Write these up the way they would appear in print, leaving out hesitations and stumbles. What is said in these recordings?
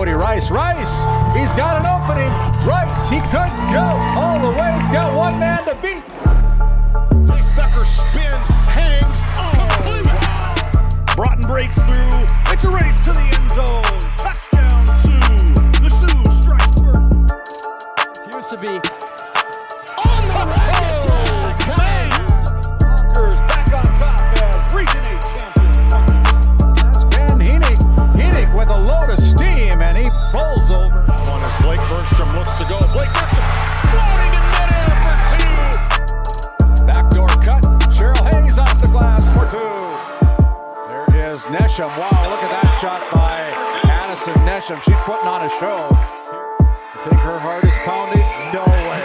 Cody Rice. Rice, he's got an opening. Rice, he could go all the way. He's got one man to beat. Chase Becker spins, hangs, complete. Broughton breaks through. It's a race to the end zone. Touchdown, Sioux. The Sioux strike first. Used to be On the road. Hawkers back on top as Region 8 champions. That's Ben Heenick. Heenick with a load of steam, and he pulls over. One as Blake Burnstrom looks to go. Blake Burnstrom floating in midair for two. Backdoor cut. Cheryl Hayes off the glass for two. There is Nesham. Wow, look at that shot by Addison Nesham. She's putting on a show. You think her heart is pounding? No way.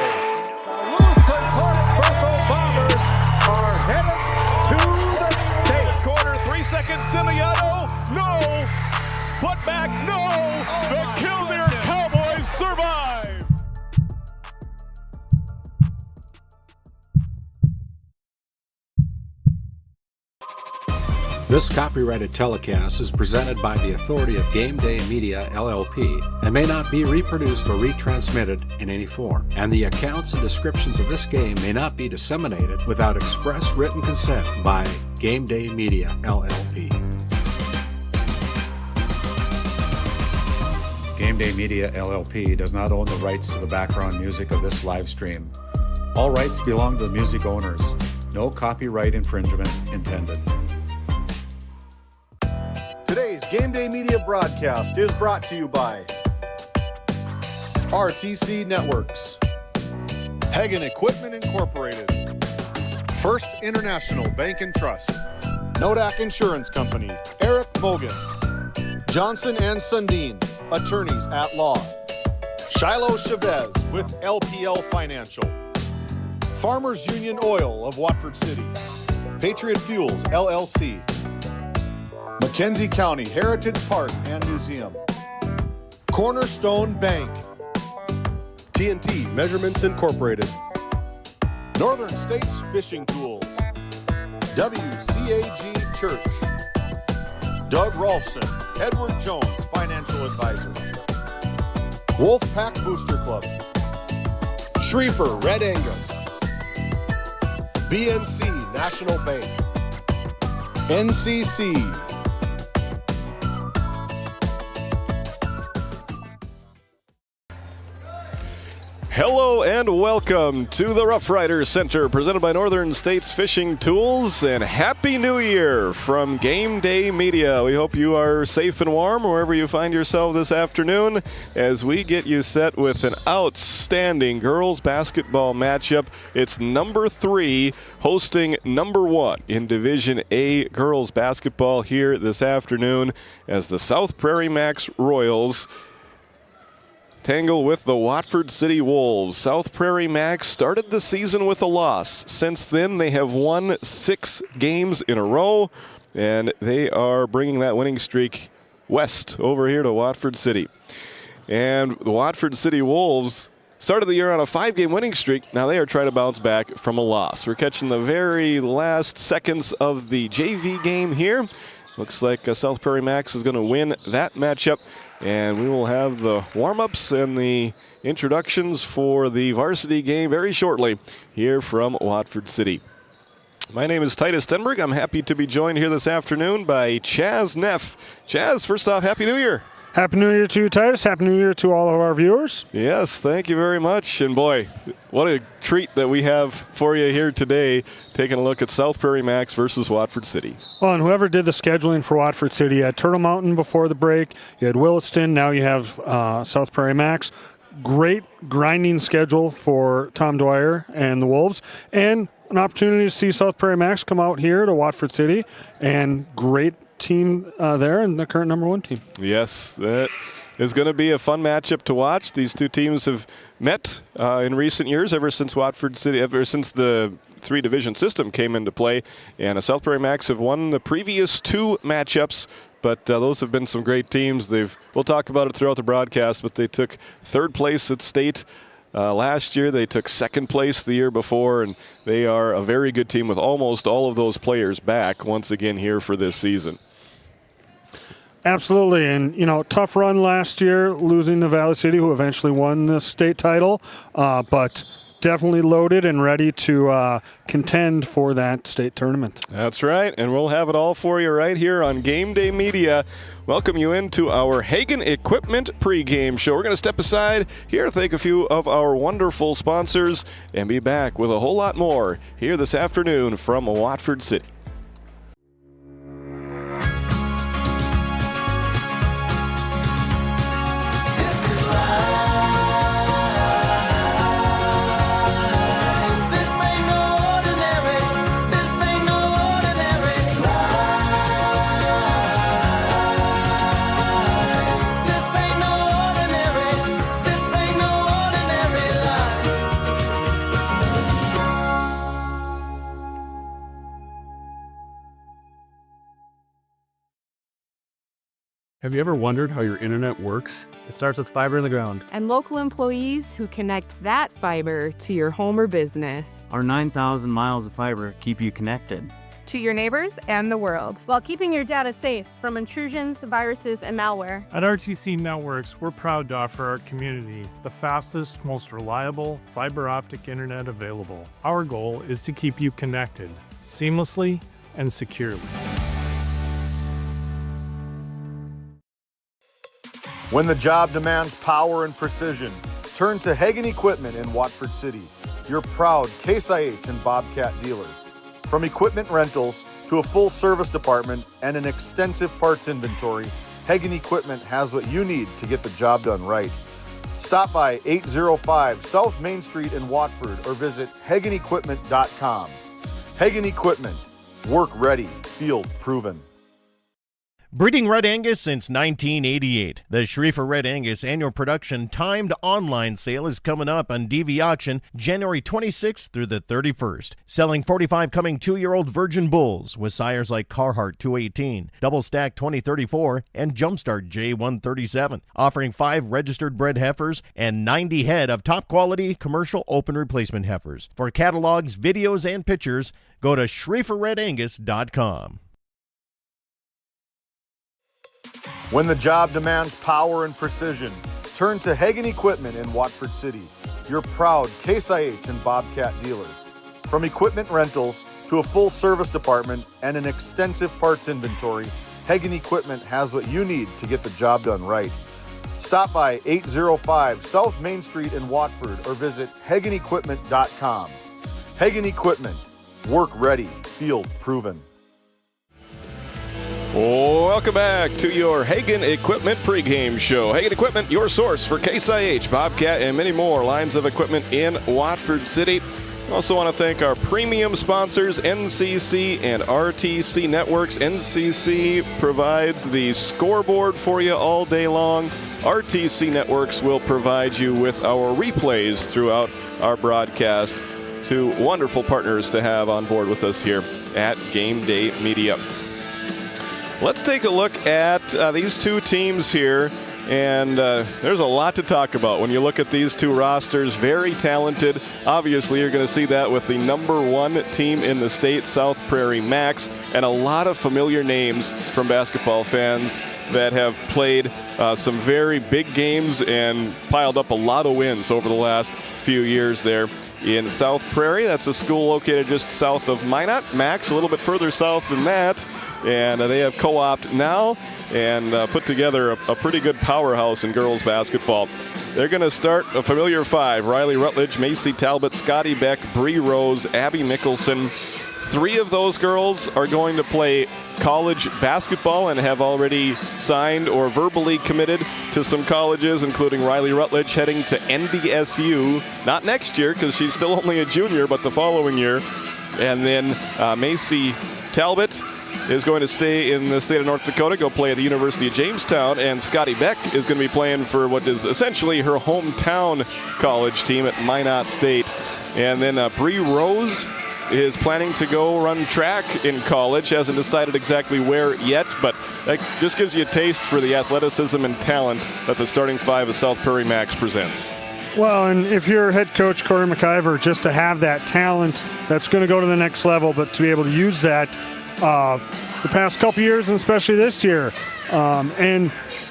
The Lusitania Bertho Bombers are headed to the state. Corner, 3 seconds, Simiano. No. Put back, no. The Killdeer Cowboys survive. This copyrighted telecast is presented by the authority of GameDay Media, LLP, and may not be reproduced or retransmitted in any form. And the accounts and descriptions of this game may not be disseminated without express written consent by GameDay Media, LLP. GameDay Media, LLP does not own the rights to the background music of this live stream. All rights belong to the music owners. No copyright infringement intended. Today's GameDay Media broadcast is brought to you by RTC Networks, Hagen Equipment Incorporated, First International Bank and Trust, Nodak Insurance Company, Eric Mogan, Johnson and Sundin, Attorneys at Law, Shiloh Chavez with LPL Financial, Farmers Union Oil of Watford City, Patriot Fuels LLC, Mackenzie County Heritage Park and Museum, Cornerstone Bank, TNT Measurements Incorporated, Northern States Fishing Tools, WCAG Church, Doug Rolfson, Edward Jones Financial Advisor, Wolfpack Booster Club, Schriefer Red Angus, BNC National Bank, NCC, Hello and welcome to the Rough Riders Center, presented by Northern States Fishing Tools, and Happy New Year from GameDay Media. We hope you are safe and warm wherever you find yourself this afternoon as we get you set with an outstanding girls basketball matchup. It's number 3 hosting number 1 in Division A girls basketball here this afternoon as the South Prairie-Max Royals tangle with the Watford City Wolves. South Prairie-Max started the season with a loss. Since then, they have won 6 games in a row, and they are bringing that winning streak west over here to Watford City. And the Watford City Wolves started the year on a 5-game winning streak. Now they are trying to bounce back from a loss. We're catching the very last seconds of the JV game here. Looks like South Prairie-Max is going to win that matchup. And we will have the warm-ups and the introductions for the varsity game very shortly here from Watford City. My name is Titus Stenberg. I'm happy to be joined here this afternoon by Chaz Neff. Chaz, first off, Happy New Year. Happy New Year to you, Titus. Happy New Year to all of our viewers. Yes, thank you very much. And boy, what a treat that we have for you here today, taking a look at South Prairie-Max versus Watford City. Well, and whoever did the scheduling for Watford City, you had Turtle Mountain before the break, you had Williston, now you have South Prairie-Max. Great grinding schedule for Tom Dwyer and the Wolves, and an opportunity to see South Prairie-Max come out here to Watford City, and great team there and the current number 1 team. Yes, that is going to be a fun matchup to watch. These two teams have met in recent years, ever since Watford City, ever since the 3-division system came into play. And South Prairie-Max have won the previous 2 matchups, but those have been some great teams. We'll talk about it throughout the broadcast, but they took 3rd place at state last year. They took 2nd place the year before, and they are a very good team with almost all of those players back once again here for this season. Absolutely, and tough run last year, losing to Valley City, who eventually won the state title, but definitely loaded and ready to contend for that state tournament. That's right, and we'll have it all for you right here on Game Day Media. Welcome you into our Hagen Equipment pregame show. We're going to step aside here, thank a few of our wonderful sponsors, and be back with a whole lot more here this afternoon from Watford City. Have you ever wondered how your internet works? It starts with fiber in the ground. And local employees who connect that fiber to your home or business. Our 9,000 miles of fiber keep you connected to your neighbors and the world, while keeping your data safe from intrusions, viruses, and malware. At RTC Networks, we're proud to offer our community the fastest, most reliable fiber optic internet available. Our goal is to keep you connected seamlessly and securely. When the job demands power and precision, turn to Hagen Equipment in Watford City, your proud Case IH and Bobcat dealer. From equipment rentals to a full service department and an extensive parts inventory, Hagen Equipment has what you need to get the job done right. Stop by 805 South Main Street in Watford or visit HagenEquipment.com. Hagen Equipment, work ready, field proven. Breeding Red Angus since 1988. The Schriefer Red Angus annual production timed online sale is coming up on DV Auction January 26th through the 31st. Selling 45 coming 2-year-old virgin bulls with sires like Carhartt 218, Double Stack 2034, and Jumpstart J137. Offering 5 registered bred heifers and 90 head of top quality commercial open replacement heifers. For catalogs, videos, and pictures, go to SchrieferRedAngus.com. When the job demands power and precision, turn to Hagen Equipment in Watford City, your proud Case IH and Bobcat dealer. From equipment rentals to a full service department and an extensive parts inventory, Hagen Equipment has what you need to get the job done right. Stop by 805 South Main Street in Watford or visit HagenEquipment.com. Hagen Equipment, work ready, field proven. Welcome back to your Hagen Equipment pregame show. Hagen Equipment, your source for Case IH, Bobcat, and many more lines of equipment in Watford City. I also want to thank our premium sponsors, NCC and RTC Networks. NCC provides the scoreboard for you all day long. RTC Networks will provide you with our replays throughout our broadcast. Two wonderful partners to have on board with us here at Game Day Media. Let's take a look at these two teams here, and there's a lot to talk about when you look at these two rosters. Very talented. Obviously, you're going to see that with the #1 team in the state, South Prairie-Max, and a lot of familiar names from basketball fans that have played some very big games and piled up a lot of wins over the last few years there in South Prairie. That's a school located just south of Minot. Max, a little bit further south than that. And they have co-opted now and put together a pretty good powerhouse in girls basketball. They're going to start a familiar 5. Riley Rutledge, Macy Talbot, Scotty Beck, Bree Rose, Abby Mickelson. 3 of those girls are going to play college basketball and have already signed or verbally committed to some colleges, including Riley Rutledge heading to NDSU, not next year because she's still only a junior, but the following year. And then Macy Talbot is going to stay in the state of North Dakota, go play at the University of Jamestown, and Scotty Beck is going to be playing for what is essentially her hometown college team at Minot State. And then Bree Rose is planning to go run track in college. Hasn't decided exactly where yet, but that just gives you a taste for the athleticism and talent that the starting 5 of South Prairie-Max presents. Well, and if you're head coach Corey McIver, just to have that talent that's going to go to the next level, but to be able to use that the past couple years, and especially this year, And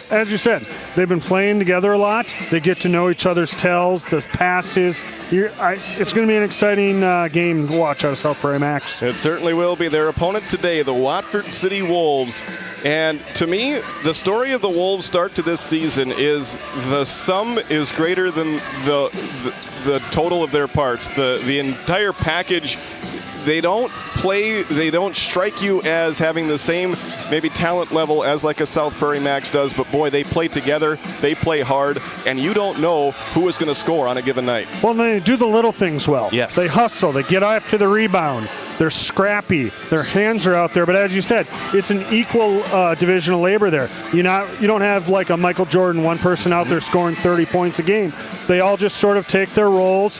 as you said, they've been playing together a lot. They get to know each other's tells, the passes. It's going to be an exciting game to watch out of South Prairie-Max. It certainly will be. Their opponent today, the Watford City Wolves. And to me, the story of the Wolves' start to this season is the sum is greater than the total of their parts. The entire package. They don't strike you as having the same maybe talent level as like a South Prairie-Max does, but boy, they play together, they play hard, and you don't know who is going to score on a given night. Well, they do the little things well. Yes. They hustle, they get after the rebound, they're scrappy, their hands are out there, but as you said, it's an equal division of labor there. You don't have like a Michael Jordan, one person out there scoring 30 points a game. They all just sort of take their roles.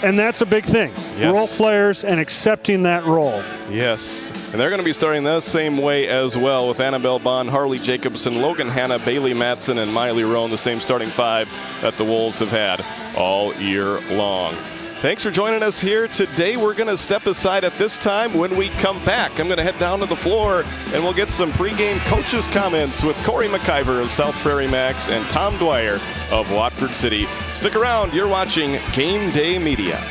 And that's a big thing. Yes. Role players and accepting that role. Yes. And they're going to be starting the same way as well with Annabelle Bond, Harley Jacobson, Logan Hanna, Bailey Matson, and Miley Roan, the same starting five that the Wolves have had all year long. Thanks for joining us here today. We're going to step aside at this time. When we come back, I'm going to head down to the floor and we'll get some pregame coaches' comments with Corey McIver of South Prairie-Max and Tom Dwyer of Watford City. Stick around. You're watching GameDay Media.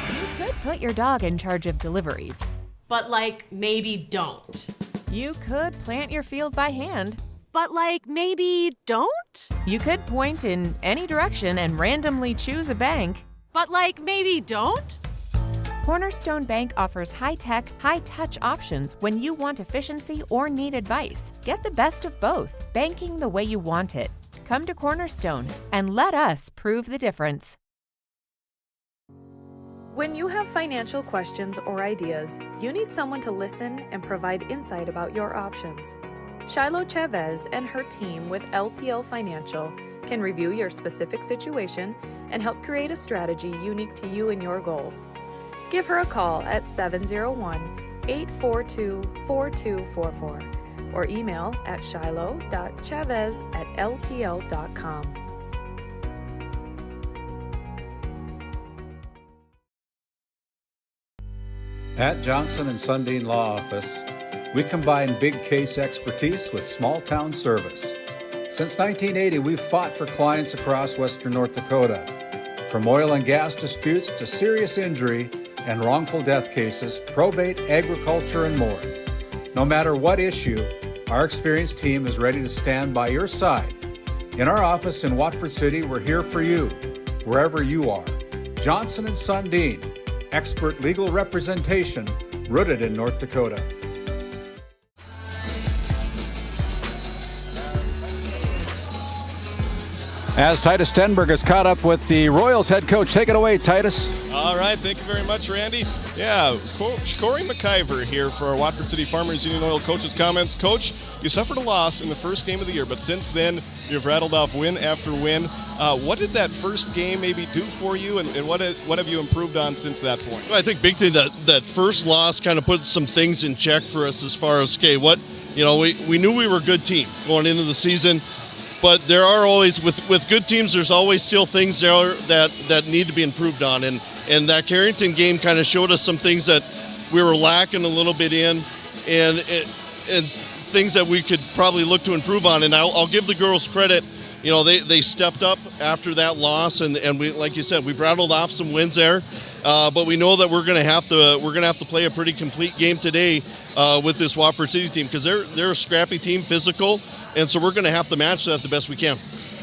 You could put your dog in charge of deliveries. But maybe don't. You could plant your field by hand. But maybe don't? You could point in any direction and randomly choose a bank. But maybe don't? Cornerstone Bank offers high-tech, high-touch options when you want efficiency or need advice. Get the best of both, banking the way you want it. Come to Cornerstone and let us prove the difference. When you have financial questions or ideas, you need someone to listen and provide insight about your options. Shiloh Chavez and her team with LPL Financial can review your specific situation and help create a strategy unique to you and your goals. Give her a call at 701-842-4244 or email at shiloh.chavez@lpl.com. At Johnson & Sundin Law Office, we combine big case expertise with small town service. Since 1980, we've fought for clients across western North Dakota. From oil and gas disputes to serious injury and wrongful death cases, probate, agriculture, and more. No matter what issue, our experienced team is ready to stand by your side. In our office in Watford City, we're here for you, wherever you are. Johnson & Sundin, expert legal representation rooted in North Dakota. As Titus Stenberg has caught up with the Royals head coach. Take it away, Titus. All right, thank you very much, Randy. Yeah, Coach Corey McIver here for our Watford City Farmers Union Oil Coach's comments. Coach, you suffered a loss in the first game of the year, but since then you've rattled off win after win. What did that first game maybe do for you, and what have you improved on since that point? Well, I think big thing that first loss kind of put some things in check for us as far as, we knew we were a good team going into the season. But there are always, with good teams, there's always still things there that need to be improved on. And that Carrington game kind of showed us some things that we were lacking a little bit in and things that we could probably look to improve on. And I'll give the girls credit. They stepped up after that loss, and we, like you said, we've rattled off some wins there. But we know that we're going to have to play a pretty complete game today with this Watford City team because they're a scrappy team, physical. And so we're going to have to match that the best we can.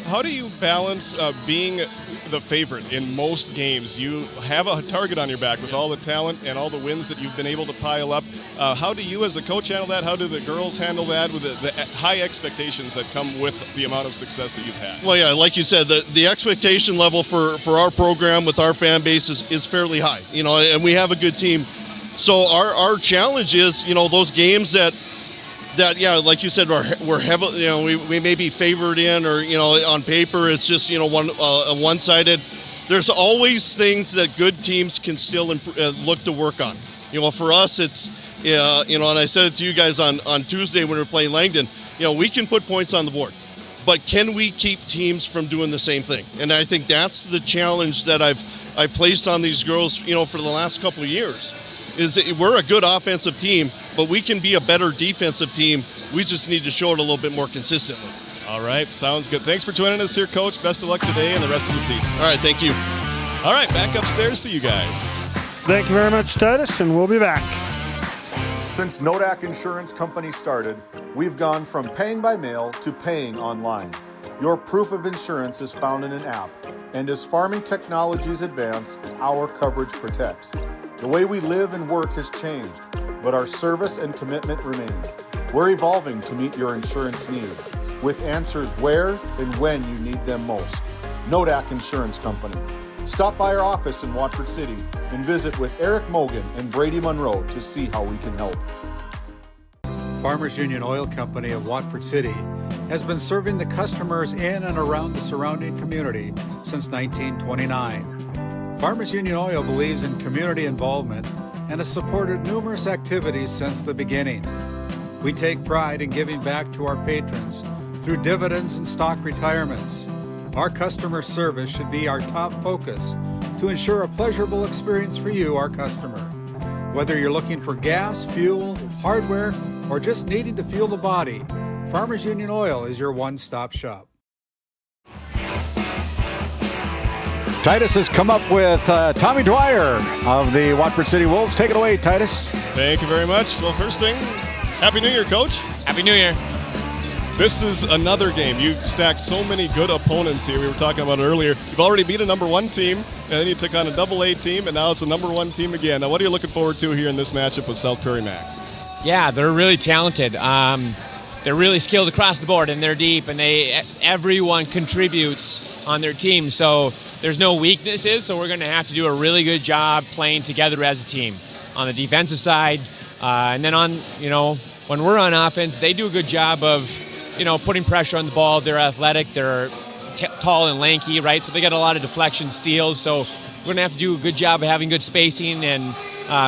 How do you balance being the favorite in most games? You have a target on your back with all the talent and all the wins that you've been able to pile up. How do you as a coach handle that? How do the girls handle that with the high expectations that come with the amount of success that you've had? Well, yeah, like you said, the expectation level for our program with our fan base is fairly high, and we have a good team. So our challenge is, those games that like you said, we're heavily, we may be favored in, or on paper it's just one-sided. There's always things that good teams can still look to work on. For us, it's and I said it to you guys on Tuesday when we were playing Langdon. We can put points on the board, but can we keep teams from doing the same thing? And I think that's the challenge that I've placed on these girls, for the last couple of years. Is that we're a good offensive team, but we can be a better defensive team We just need to show it a little bit more consistently. All right, sounds good. Thanks for joining us here, Coach. Best of luck today and the rest of the season. All right, thank you. All right, back upstairs to you guys. Thank you very much, Titus, and we'll be back. Since Nodak Insurance Company started, we've gone from paying by mail to paying online. Your proof of insurance is found in an app, and as farming technologies advance, our coverage protects. The way we live and work has changed, but our service and commitment remain. We're evolving to meet your insurance needs, with answers where and when you need them most. Nodak Insurance Company. Stop by our office in Watford City and visit with Eric Mogan and Brady Monroe to see how we can help. Farmers Union Oil Company of Watford City has been serving the customers in and around the surrounding community since 1929. Farmers Union Oil believes in community involvement and has supported numerous activities since the beginning. We take pride in giving back to our patrons through dividends and stock retirements. Our customer service should be our top focus to ensure a pleasurable experience for you, our customer. Whether you're looking for gas, fuel, hardware, or just needing to fuel the body, Farmers Union Oil is your one-stop shop. Titus has come up with Tommy Dwyer of the Watford City Wolves. Take it away, Titus. Thank you very much. Well, first thing, Happy New Year, Coach. Happy New Year. This is another game. You stacked so many good opponents here. We were talking about it earlier. You've already beat a number one team, and then you took on a AA team, and now it's a number one team again. Now, what are you looking forward to here in this matchup with South Prairie-Max? Yeah, they're really talented. They're really skilled across the board, and they're deep, and everyone contributes on their team. So there's no weaknesses, so we're going to have to do a really good job playing together as a team on the defensive side. And then when we're on offense, they do a good job of, putting pressure on the ball. They're athletic. They're tall and lanky, right? So they got a lot of deflection steals. So we're going to have to do a good job of having good spacing and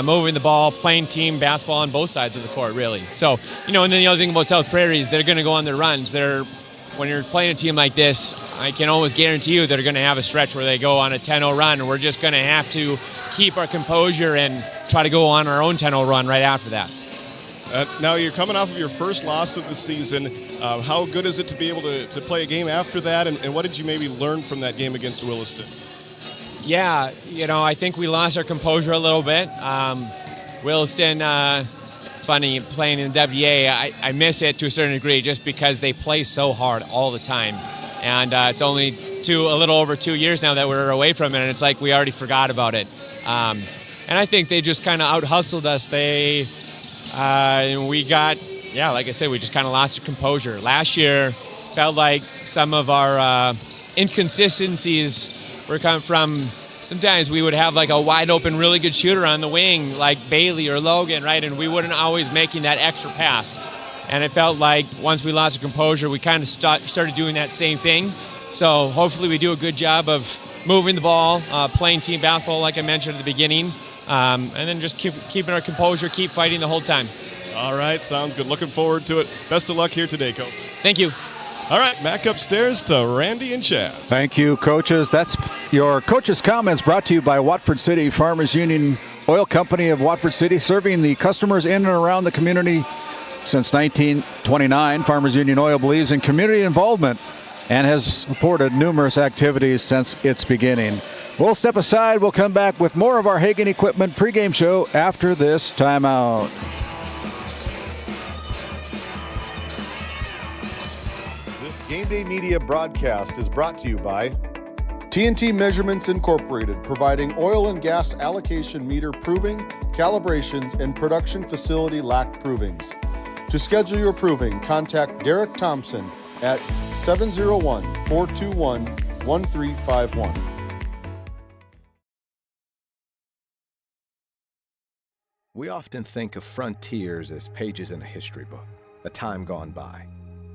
moving the ball, playing team basketball on both sides of the court, really. So, and then the other thing about South Prairie is they're going to go on their runs. When you're playing a team like this, I can almost guarantee you they're going to have a stretch where they go on a 10-0 run, and we're just going to have to keep our composure and try to go on our own 10-0 run right after that. Now you're coming off of your first loss of the season. How good is it to be able to play a game after that, and what did you maybe learn from that game against Williston? Yeah, I think we lost our composure a little bit. Williston, it's funny, playing in the WA, I miss it to a certain degree just because they play so hard all the time. And it's only a little over 2 years now that we're away from it, and it's like we already forgot about it. And I think they just kind of out-hustled us. We got, like I said, we just kind of lost our composure. Last year, felt like some of our inconsistencies were coming from, sometimes we would have like a wide open, really good shooter on the wing, like Bailey or Logan, right? And we wouldn't always making that extra pass. And it felt like once we lost our composure, we kind of started doing that same thing. So hopefully we do a good job of moving the ball, playing team basketball, like I mentioned at the beginning, and then just keeping our composure, keep fighting the whole time. All right, sounds good. Looking forward to it. Best of luck here today, Coach. Thank you. All right, back upstairs to Randy and Chaz. Thank you, coaches. That's your coaches' comments brought to you by Watford City Farmers Union Oil Company of Watford City, serving the customers in and around the community since 1929. Farmers Union Oil believes in community involvement and has supported numerous activities since its beginning. We'll step aside. We'll come back with more of our Hagen Equipment pregame show after this timeout. GameDay Media broadcast is brought to you by TNT Measurements Incorporated, providing oil and gas allocation meter proving, calibrations, and production facility lack provings. To schedule your proving, contact Derek Thompson at 701-421-1351. We often think of frontiers as pages in a history book, a time gone by.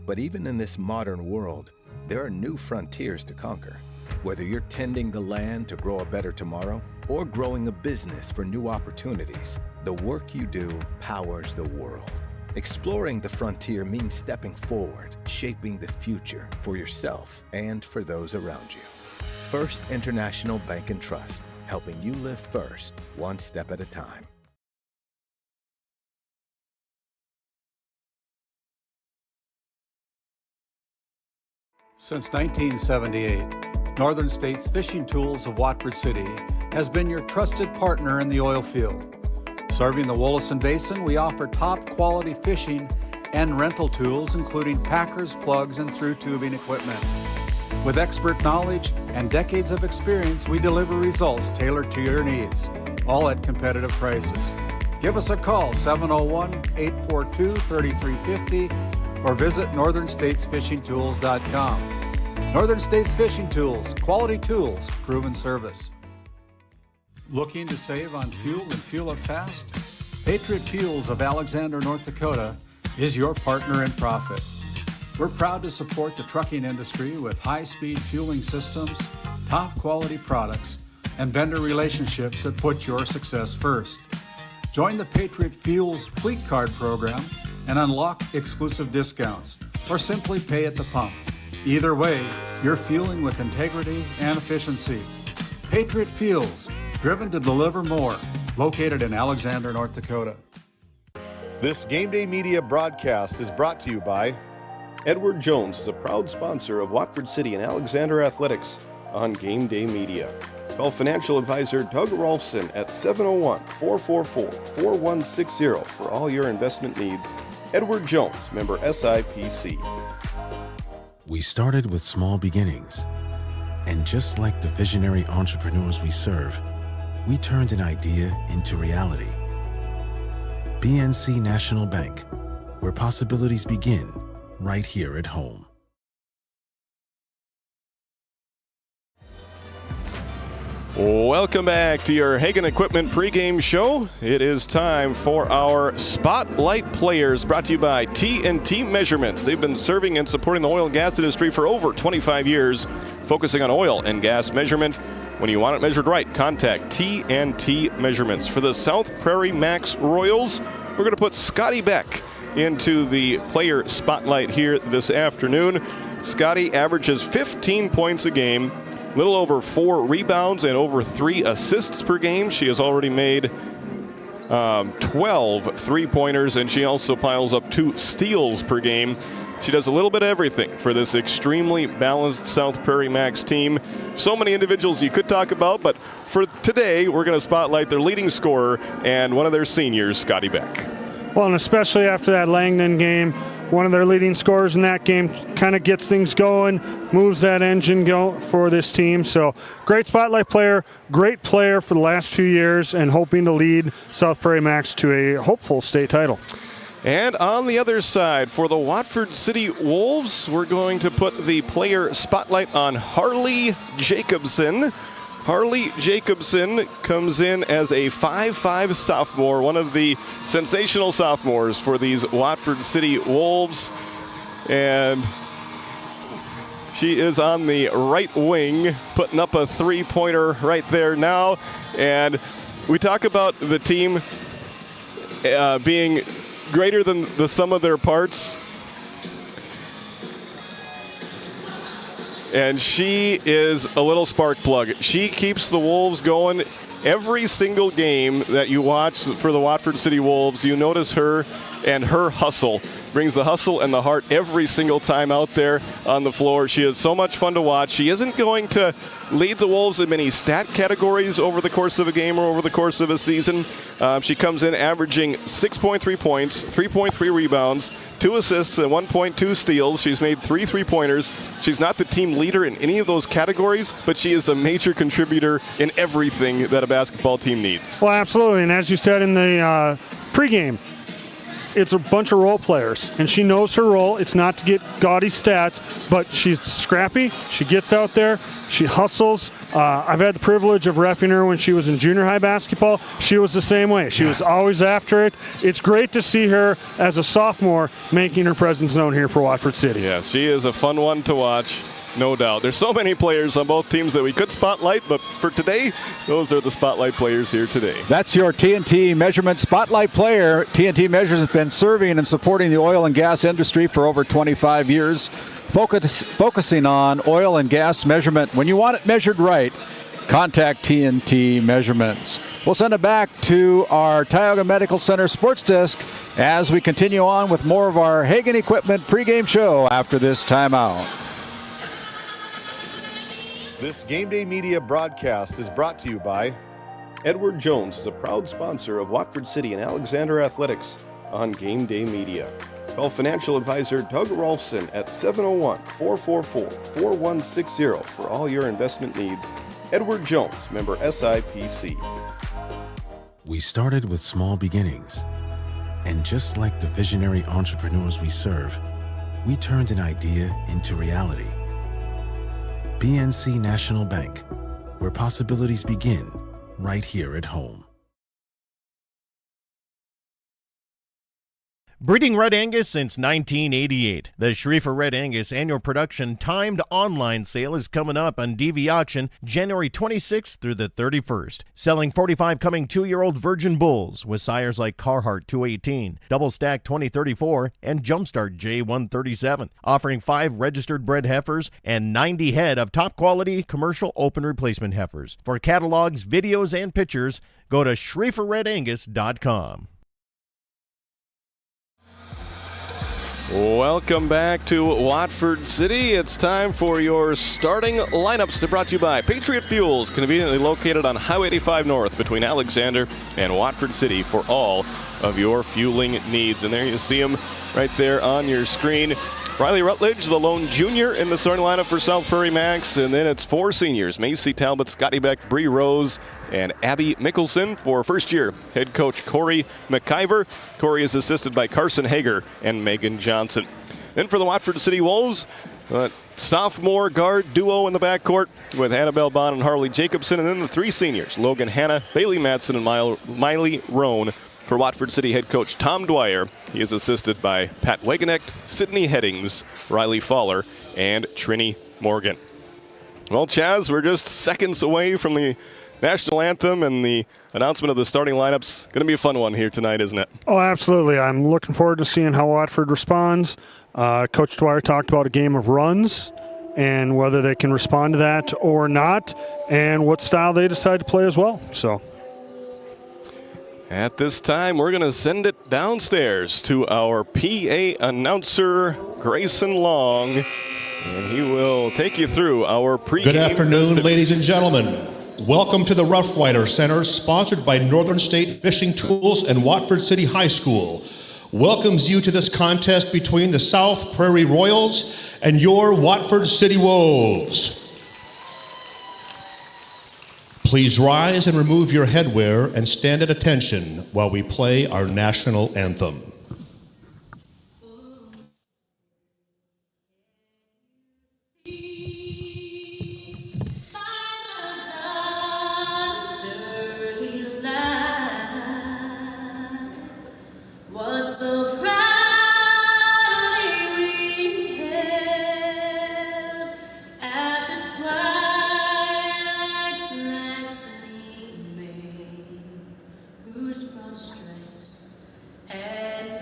But even in this modern world, there are new frontiers to conquer. Whether you're tending the land to grow a better tomorrow or growing a business for new opportunities, the work you do powers the world. Exploring the frontier means stepping forward, shaping the future for yourself and for those around you. First International Bank and Trust, helping you live first, one step at a time. Since 1978, Northern States Fishing Tools of Watford City has been your trusted partner in the oil field. Serving the Wollaston Basin, we offer top quality fishing and rental tools, including packers, plugs, and through tubing equipment. With expert knowledge and decades of experience, we deliver results tailored to your needs, all at competitive prices. Give us a call, 701-842-3350, or visit northernstatesfishingtools.com. Northern States Fishing Tools, quality tools, proven service. Looking to save on fuel and fuel up fast? Patriot Fuels of Alexander, North Dakota is your partner in profit. We're proud to support the trucking industry with high-speed fueling systems, top quality products, and vendor relationships that put your success first. Join the Patriot Fuels Fleet Card program and unlock exclusive discounts, or simply pay at the pump. Either way, you're fueling with integrity and efficiency. Patriot Fuels, driven to deliver more, located in Alexander, North Dakota. This GameDay Media broadcast is brought to you by Edward Jones, is a proud sponsor of Watford City and Alexander Athletics on GameDay Media. Call financial advisor Doug Rolfson at 701-444-4160 for all your investment needs. Edward Jones, member SIPC. We started with small beginnings, and just like the visionary entrepreneurs we serve, we turned an idea into reality. BNC National Bank, where possibilities begin right here at home. Welcome back to your Hagen Equipment pregame show. It is time for our Spotlight Players, brought to you by T&T Measurements. They've been serving and supporting the oil and gas industry for over 25 years, focusing on oil and gas measurement. When you want it measured right, contact T&T Measurements. For the South Prairie-Max Royals, we're going to put Scotty Beck into the player spotlight here this afternoon. Scotty averages 15 points a game, little over 4 rebounds and over 3 assists per game. She has already made 12 three-pointers, and she also piles up 2 steals per game. She does a little bit of everything for this extremely balanced South Prairie-Max team. So many individuals you could talk about, but for today, we're going to spotlight their leading scorer and one of their seniors, Scotty Beck. Well, and especially after that Langdon game, one of their leading scorers in that game kind of gets things going, moves that engine for this team. So great spotlight player, great player for the last few years, and hoping to lead South Prairie-Max to a hopeful state title. And on the other side, for the Watford City Wolves, we're going to put the player spotlight on Harley Jacobson. Harley Jacobson comes in as a 5'5" sophomore, one of the sensational sophomores for these Watford City Wolves. And she is on the right wing, putting up a three-pointer right there now. And we talk about the team being greater than the sum of their parts. And she is a little spark plug. She keeps the Wolves going. Every single game that you watch for the Watford City Wolves, you notice her and her hustle. Brings the hustle and the heart every single time out there on the floor. She is so much fun to watch. She isn't going to lead the Wolves in many stat categories over the course of a game or over the course of a season. She comes in averaging 6.3 points, 3.3 rebounds, 2 assists, and 1.2 steals. She's made 3 three-pointers. She's not the team leader in any of those categories, but she is a major contributor in everything that a basketball team needs. Well, absolutely. And as you said in the pregame, it's a bunch of role players, and she knows her role. It's not to get gaudy stats, but she's scrappy. She gets out there. She hustles. I've had the privilege of reffing her when she was in junior high basketball. She was the same way. She was always after it. It's great to see her as a sophomore making her presence known here for Watford City. Yeah, she is a fun one to watch. No doubt. There's so many players on both teams that we could spotlight, but for today, those are the spotlight players here today. That's your T&T Measurement Spotlight player. T&T Measures has been serving and supporting the oil and gas industry for over 25 years, focusing on oil and gas measurement. When you want it measured right, contact T&T Measurements. We'll send it back to our Tioga Medical Center sports desk as we continue on with more of our Hagen Equipment pregame show after this timeout. This GameDay Media broadcast is brought to you by Edward Jones is a proud sponsor of Watford City and Alexander Athletics on GameDay Media. Call financial advisor Doug Rolfson at 701-444-4160 for all your investment needs. Edward Jones, member SIPC. We started with small beginnings. And just like the visionary entrepreneurs we serve, we turned an idea into reality. PNC National Bank, where possibilities begin right here at home. Breeding Red Angus since 1988. The Schrieffer Red Angus annual production timed online sale is coming up on DV Auction January 26th through the 31st. Selling 45 coming 2-year-old virgin bulls with sires like Carhartt 218, Double Stack 2034, and Jumpstart J137. Offering 5 registered bred heifers and 90 head of top quality commercial open replacement heifers. For catalogs, videos, and pictures, go to SchrieferRedAngus.com. Welcome back to Watford City. It's time for your starting lineups. They're brought to you by Patriot Fuels, conveniently located on Highway 85 North between Alexander and Watford City for all of your fueling needs. And there you see them right there on your screen. Riley Rutledge, the lone junior in the starting lineup for South Prairie-Max. And then it's 4 seniors, Macy Talbot, Scotty Beck, Bree Rose, and Abby Mickelson. For first-year head coach Corey McIver. Corey is assisted by Carson Hager and Megan Johnson. Then for the Watford City Wolves, sophomore guard duo in the backcourt with Annabelle Bond and Harley Jacobson. And then the 3 seniors, Logan Hanna, Bailey Madsen, and Miley Roan. For Watford City head coach Tom Dwyer, he is assisted by Pat Wagenknecht, Sydney Headings, Riley Faller, and Trini Morgan. Well, Chaz, we're just seconds away from the national anthem, and the announcement of the starting lineups. Going to be a fun one here tonight, isn't it? Oh, absolutely. I'm looking forward to seeing how Watford responds. Coach Dwyer talked about a game of runs and whether they can respond to that or not, and what style they decide to play as well. So, at this time, we're going to send it downstairs to our PA announcer, Grayson Long, and he will take you through our pregame. Good afternoon, ladies and gentlemen. Welcome to the Rough Rider Center, sponsored by Northern State Fishing Tools and Watford City High School. Welcomes you to this contest between the South Prairie Royals and your Watford City Wolves. Please rise and remove your headwear and stand at attention while we play our national anthem. Whose broad stripes and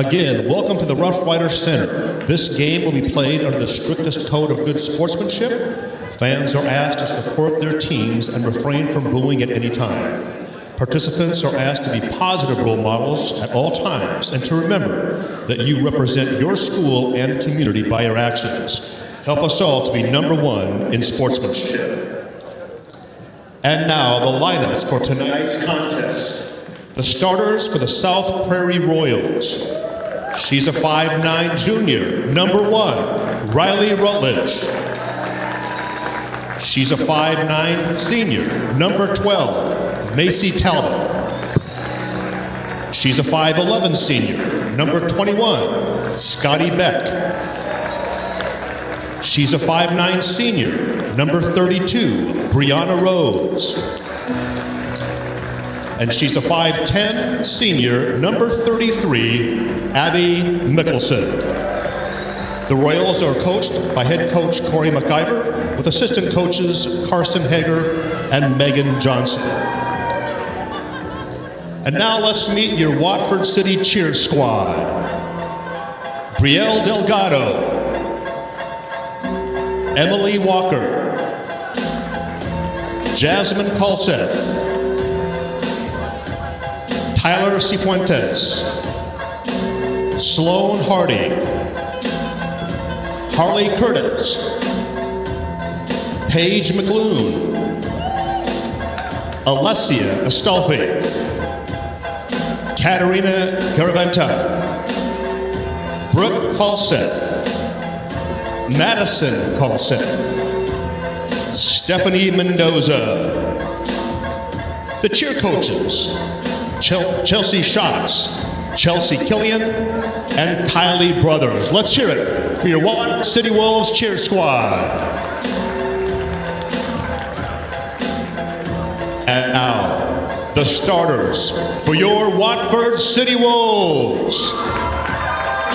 Again, welcome to the Rough Rider Center. This game will be played under the strictest code of good sportsmanship. Fans are asked to support their teams and refrain from booing at any time. Participants are asked to be positive role models at all times and to remember that you represent your school and community by your actions. Help us all to be number one in sportsmanship. And now the lineups for tonight's contest. The starters for the South Prairie Royals. She's a 5'9" junior, number 1, Riley Rutledge. She's a 5'9" senior, number 12, Macy Talbot. She's a 5'11" senior, number 21, Scotty Beck. She's a 5'9" senior, number 32, Brianna Rose. And she's a 5'10" senior, number 33, Abby Mickelson. The Royals are coached by head coach Corey McIver with assistant coaches Carson Hager and Megan Johnson. And now let's meet your Watford City cheer squad. Brielle Delgado, Emily Walker, Jasmine Colseth, Tyler Cifuentes, Sloan Hardy, Harley Curtis, Paige McLoon, Alessia Astolfi, Katerina Garaventa, Brooke Colseth, Madison Colseth, Stephanie Mendoza. The cheer coaches, Chelsea Schatz, Chelsea Killian, and Kylie Brothers. Let's hear it for your Watford City Wolves cheer squad. And now, the starters for your Watford City Wolves.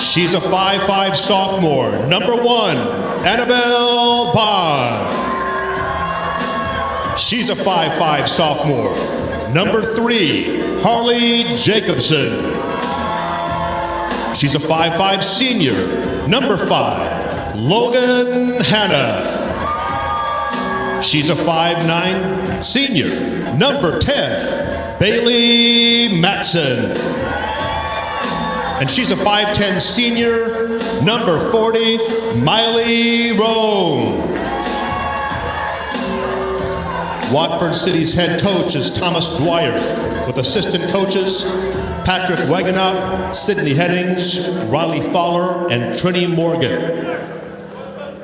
She's a 5'5" sophomore, number 1, Annabelle Bond. She's a 5'5" sophomore, number 3, Harley Jacobson. She's a 5'5" senior, number 5, Logan Hanna. She's a 5'9" senior, number 10, Bailey Matson. And she's a 5'10" senior, number 40, Miley Roan. Watford City's head coach is Thomas Dwyer, with assistant coaches Patrick Wagonout, Sydney Headings, Riley Fowler, and Trini Morgan.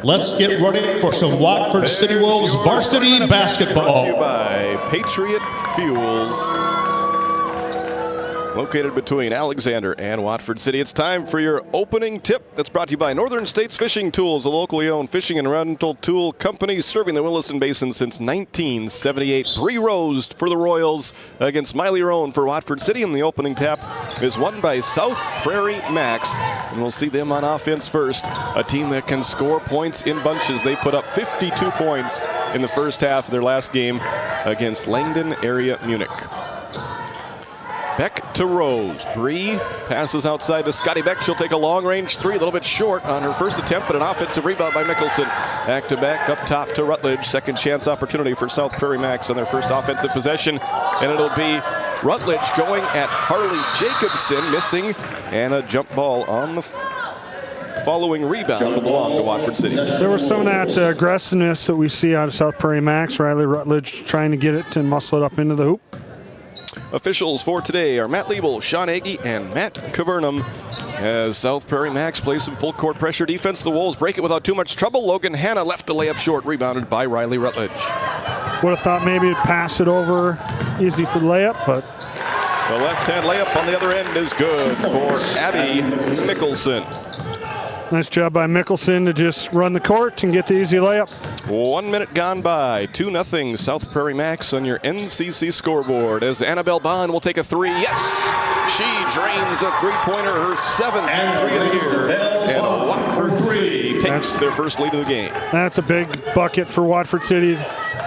Let's get ready for some Watford City Wolves varsity basketball. Brought to you by Patriot Fuels. Located between Alexander and Watford City. It's time for your opening tip. That's brought to you by Northern States Fishing Tools, a locally owned fishing and rental tool company serving the Williston Basin since 1978. Bree Rose for the Royals against Miley Roan for Watford City. And the opening tap is won by South Prairie-Max. And we'll see them on offense first. A team that can score points in bunches. They put up 52 points in the first half of their last game against Langdon Area Munich. Beck to Rose. Bree passes outside to Scotty Beck. She'll take a long-range 3, a little bit short on her first attempt, but an offensive rebound by Mickelson. Back-to-back up top to Rutledge. Second chance opportunity for South Prairie-Max on their first offensive possession, and it'll be Rutledge going at Harley Jacobson, missing, and a jump ball on the following rebound will belong to Watford City. There was some of that aggressiveness that we see out of South Prairie-Max. Riley Rutledge trying to get it and muscle it up into the hoop. Officials for today are Matt Liebel, Sean Agee, and Matt Cavernum. As South Prairie-Max plays some full court pressure defense, the Wolves break it without too much trouble. Logan Hanna left the layup short, rebounded by Riley Rutledge. Would have thought maybe to pass it over easy for the layup, but the left-hand layup on the other end is good for Abby Mickelson. Nice job by Mickelson to just run the court and get the easy layup. 1 minute gone by. 2-0 South Prairie-Max on your NCC scoreboard as Annabelle Bond will take a 3. Yes! She drains a three-pointer, her 7th 3 of the year. And Watford City takes their first lead of the game. That's a big bucket for Watford City.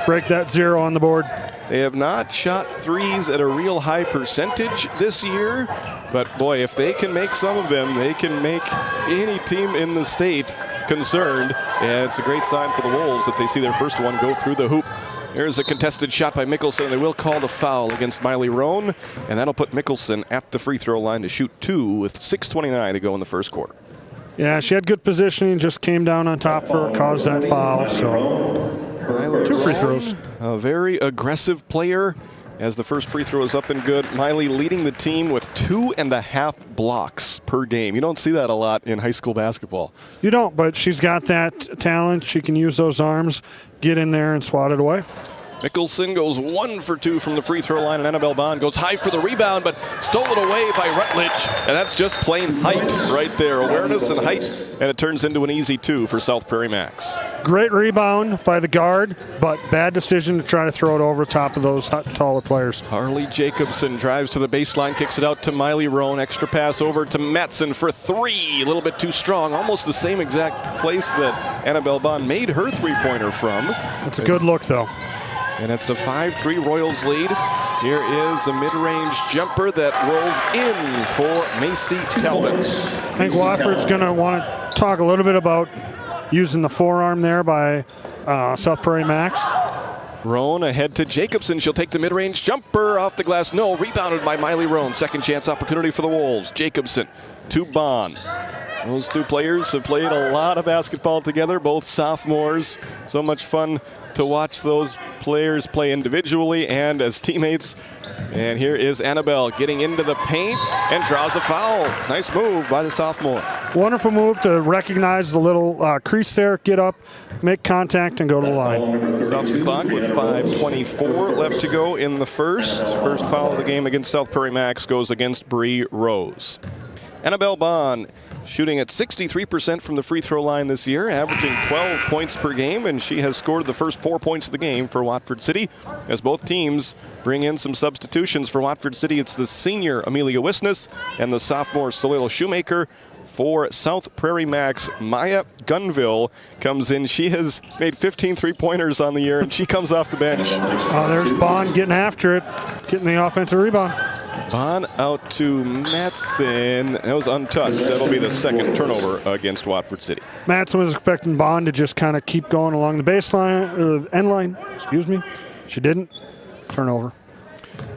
Break that 0 on the board. They have not shot threes at a real high percentage this year, but boy, if they can make some of them, they can make any team in the state concerned. And it's a great sign for the Wolves that they see their first one go through the hoop. Here's a contested shot by Mickelson. They will call the foul against Miley Roan, and that'll put Mickelson at the free throw line to shoot 2 with 6:29 to go in the first quarter. Yeah, she had good positioning, just came down on top for her, caused that foul. So 2 free throws. A very aggressive player as the first free throw is up and good. Miley leading the team with 2.5 blocks per game. You don't see that a lot in high school basketball. You don't, but she's got that talent. She can use those arms, get in there and swat it away. Mickelson goes 1 for 2 from the free throw line, and Annabelle Bond goes high for the rebound, but stolen away by Rutledge. And that's just plain height right there. Awareness and height, and it turns into an easy 2 for South Prairie-Max. Great rebound by the guard, but bad decision to try to throw it over top of those taller players. Harley Jacobson drives to the baseline, kicks it out to Miley Roan. Extra pass over to Matson for 3. A little bit too strong. Almost the same exact place that Annabelle Bond made her three-pointer from. It's a good look, though. And it's a 5-3 Royals lead. Here is a mid-range jumper that rolls in for Macy Talbot. I think Watford's going to want to talk a little bit about using the forearm there by South Prairie-Max. Roan ahead to Jacobson. She'll take the mid-range jumper off the glass. No, rebounded by Miley Roan. Second chance opportunity for the Wolves. Jacobson to Bond. Those two players have played a lot of basketball together, both sophomores. So much fun to watch those players play individually and as teammates. And here is Annabelle getting into the paint and draws a foul. Nice move by the sophomore. Wonderful move to recognize the little crease there, get up, make contact, and go to the line. Stops the clock with 5:24 left to go in the first. First foul of the game against South Prairie-Max goes against Bree Rose. Annabelle Bond shooting at 63% from the free throw line this year, averaging 12 points per game, and she has scored the first 4 points of the game for Watford City. As both teams bring in some substitutions for Watford City, it's the senior Amelia Wisness and the sophomore Solilo Shoemaker. For South Prairie-Max, Maya Gunville comes in. She has made 15 three-pointers on the year, and she comes off the bench. There's Bond getting after it, getting the offensive rebound. Bond out to Matson. That was untouched. That'll be the second turnover against Watford City. Matson was expecting Bond to just kind of keep going along the baseline, or the end line, excuse me. She didn't. Turnover.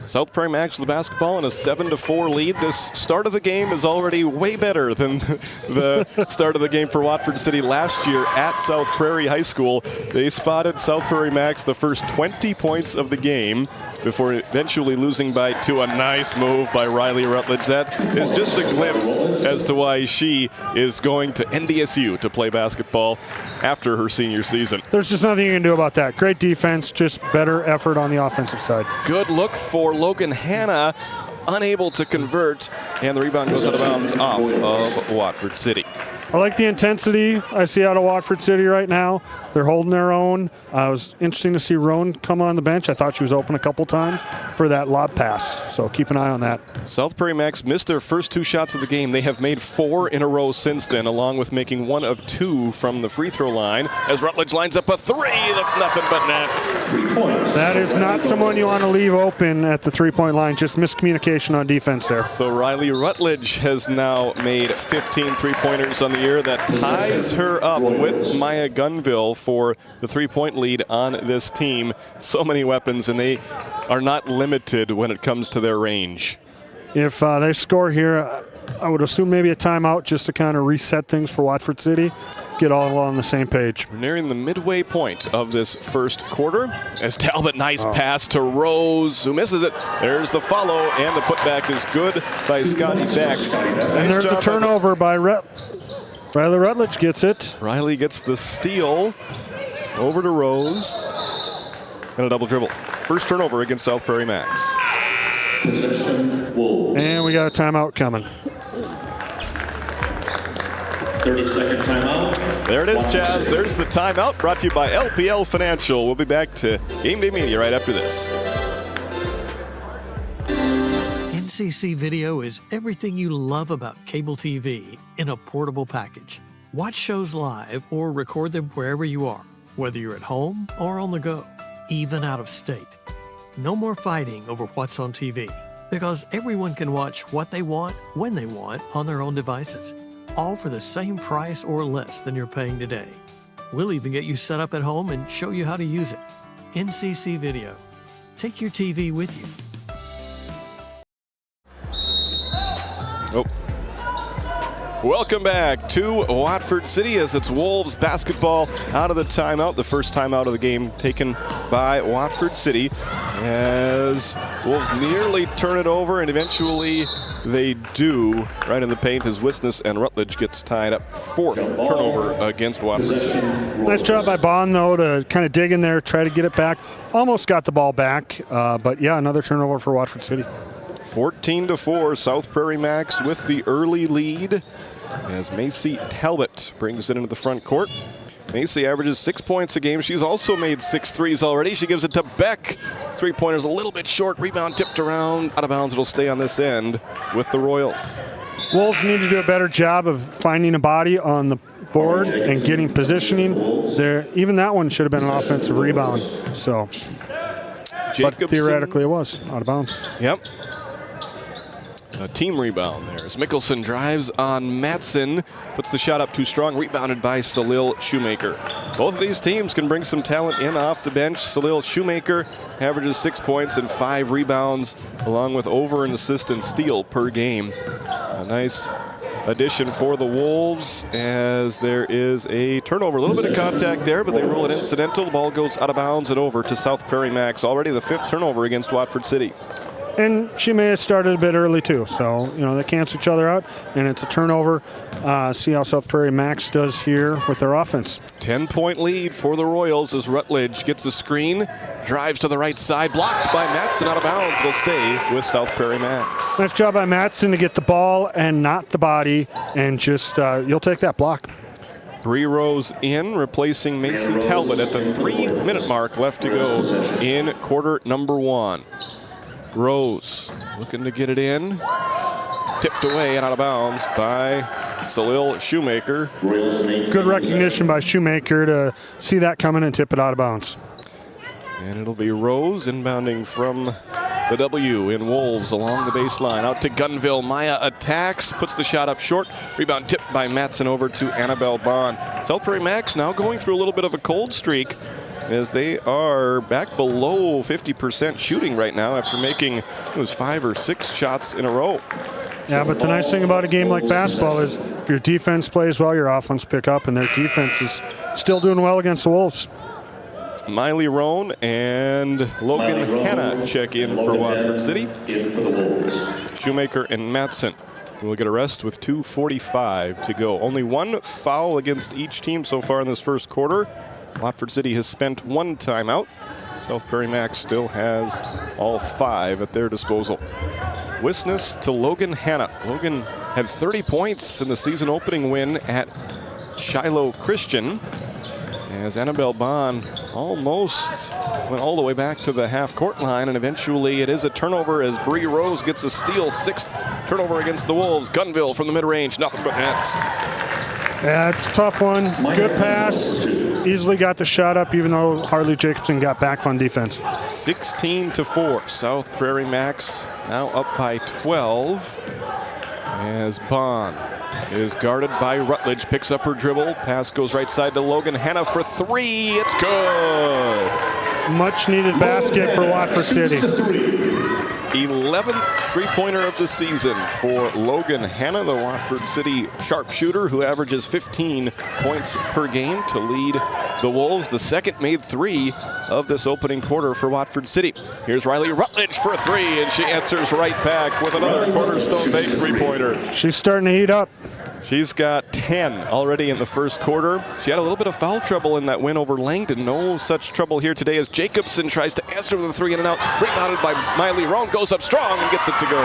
South Prairie-Max with the basketball in a 7-4 lead. This start of the game is already way better than the start of the game for Watford City last year at South Prairie High School. They spotted South Prairie-Max the first 20 points of the game before eventually losing by 2. A nice move by Riley Rutledge. That is just a glimpse as to why she is going to NDSU to play basketball after her senior season. There's just nothing you can do about that. Great defense, just better effort on the offensive side. Good look for Logan Hanna, unable to convert, and the rebound goes out of bounds off of Watford City. I like the intensity I see out of Watford City right now. They're holding their own. It was interesting to see Roan come on the bench. I thought she was open a couple times for that lob pass, so keep an eye on that. South Prairie-Max missed their first 2 shots of the game. They have made 4 in a row since then, along with making 1 of 2 from the free throw line. As Rutledge lines up a 3, that's nothing but net. That is not someone you want to leave open at the three-point line. Just miscommunication on defense there. So Riley Rutledge has now made 15 three-pointers on the year. That ties her up with Maya Gunville for the 3-point lead on this team. So many weapons, and they are not limited when it comes to their range. If they score here, I would assume maybe a timeout just to kind of reset things for Watford City, get all on the same page. We're nearing the midway point of this first quarter. As Talbot, nice pass to Rose, who misses it. There's the follow, and the putback is good by Scotty Beck. And there's a turnover by Riley Rutledge gets it. Riley gets the steal over to Rose. And a double dribble. First turnover against South Prairie-Max. And we got a timeout coming. 30-second timeout. There it is, Chaz. There's the timeout brought to you by LPL Financial. We'll be back to GameDay Media right after this. NCC Video is everything you love about cable TV in a portable package. Watch shows live or record them wherever you are, whether you're at home or on the go, even out of state. No more fighting over what's on TV, because everyone can watch what they want, when they want, on their own devices, all for the same price or less than you're paying today. We'll even get you set up at home and show you how to use it. NCC Video. Take your TV with you. Oh. Welcome back to Watford City as it's Wolves basketball out of the timeout. The first timeout of the game taken by Watford City as Wolves nearly turn it over, and eventually they do right in the paint as Wisness and Rutledge gets tied up. Fourth turnover against Watford City. Nice job by Bond, though, to kind of dig in there, try to get it back. Almost got the ball back, but yeah, another turnover for Watford City. 14-4, South Prairie-Max with the early lead as Macy Talbot brings it into the front court. Macy averages 6 points a game. She's also made 6 threes already. She gives it to Beck. Three-pointer's a little bit short. Rebound tipped around. Out of bounds. It'll stay on this end with the Royals. Wolves need to do a better job of finding a body on the board and getting positioning. There, even that one should have been an offensive rebound. So, but theoretically it was out of bounds. Yep. A team rebound there as Mickelson drives on Matson, puts the shot up too strong, rebounded by Salil Shoemaker. Both of these teams can bring some talent in off the bench. Salil Shoemaker averages 6 points and 5 rebounds, along with over an assist and steal per game. A nice addition for the Wolves as there is a turnover. A little bit of contact there, but they rule it incidental. The ball goes out of bounds and over to South Prairie-Max. Already the 5th turnover against Watford City. And she may have started a bit early too, so they cancel each other out, and it's a turnover. See how South Prairie-Max does here with their offense. 10-point lead for the Royals as Rutledge gets a screen, drives to the right side, blocked by Matson, out of bounds. It'll stay with South Prairie-Max. Nice job by Matson to get the ball and not the body, and just you'll take that block. Bree Rose in, replacing Macy Talbot at the 3-minute mark left to go in quarter number 1. Rose looking to get it in. Tipped away and out of bounds by Salil Shoemaker. Good recognition by Shoemaker to see that coming and tip it out of bounds. And it'll be Rose inbounding from the W in Wolves along the baseline. Out to Gunville. Maya attacks, puts the shot up short. Rebound tipped by Matson over to Annabelle Bond. South Prairie-Max now going through a little bit of a cold streak, as they are back below 50% shooting right now after making, it was 5 or 6 shots in a row. Yeah, but the nice thing about a game like basketball is if your defense plays well, your offense pick up, and their defense is still doing well against the Wolves. Miley Roan and Logan Hanna check in for Watford City. Shoemaker and Matson will get a rest with 2:45 to go. Only one foul against each team so far in this first quarter. Watford City has spent 1 timeout. South Prairie-Max still has all 5 at their disposal. Wisness to Logan Hanna. Logan had 30 points in the season opening win at Shiloh Christian, as Annabelle Bond almost went all the way back to the half-court line, and eventually it is a turnover as Bree Rose gets a steal. 6th turnover against the Wolves. Gunville from the mid-range, nothing but nets. Yeah, it's a tough one. Good pass. Easily got the shot up, even though Harley Jacobson got back on defense. 16-4. South Prairie-Max now up by 12 as Bond is guarded by Rutledge. Picks up her dribble. Pass goes right side to Logan Hanna for 3. It's good. Much needed basket for Watford City. 11th three-pointer of the season for Logan Hanna, the Watford City sharpshooter who averages 15 points per game to lead the Wolves. The second made 3 of this opening quarter for Watford City. Here's Riley Rutledge for 3, and she answers right back with another Cornerstone Bank three-pointer. She's starting to heat up. She's got 10 already in the first quarter. She had a little bit of foul trouble in that win over Langdon. No such trouble here today as Jacobson tries to answer with a 3 in and out. Rebounded by Miley Roan, goes up strong and gets it to go.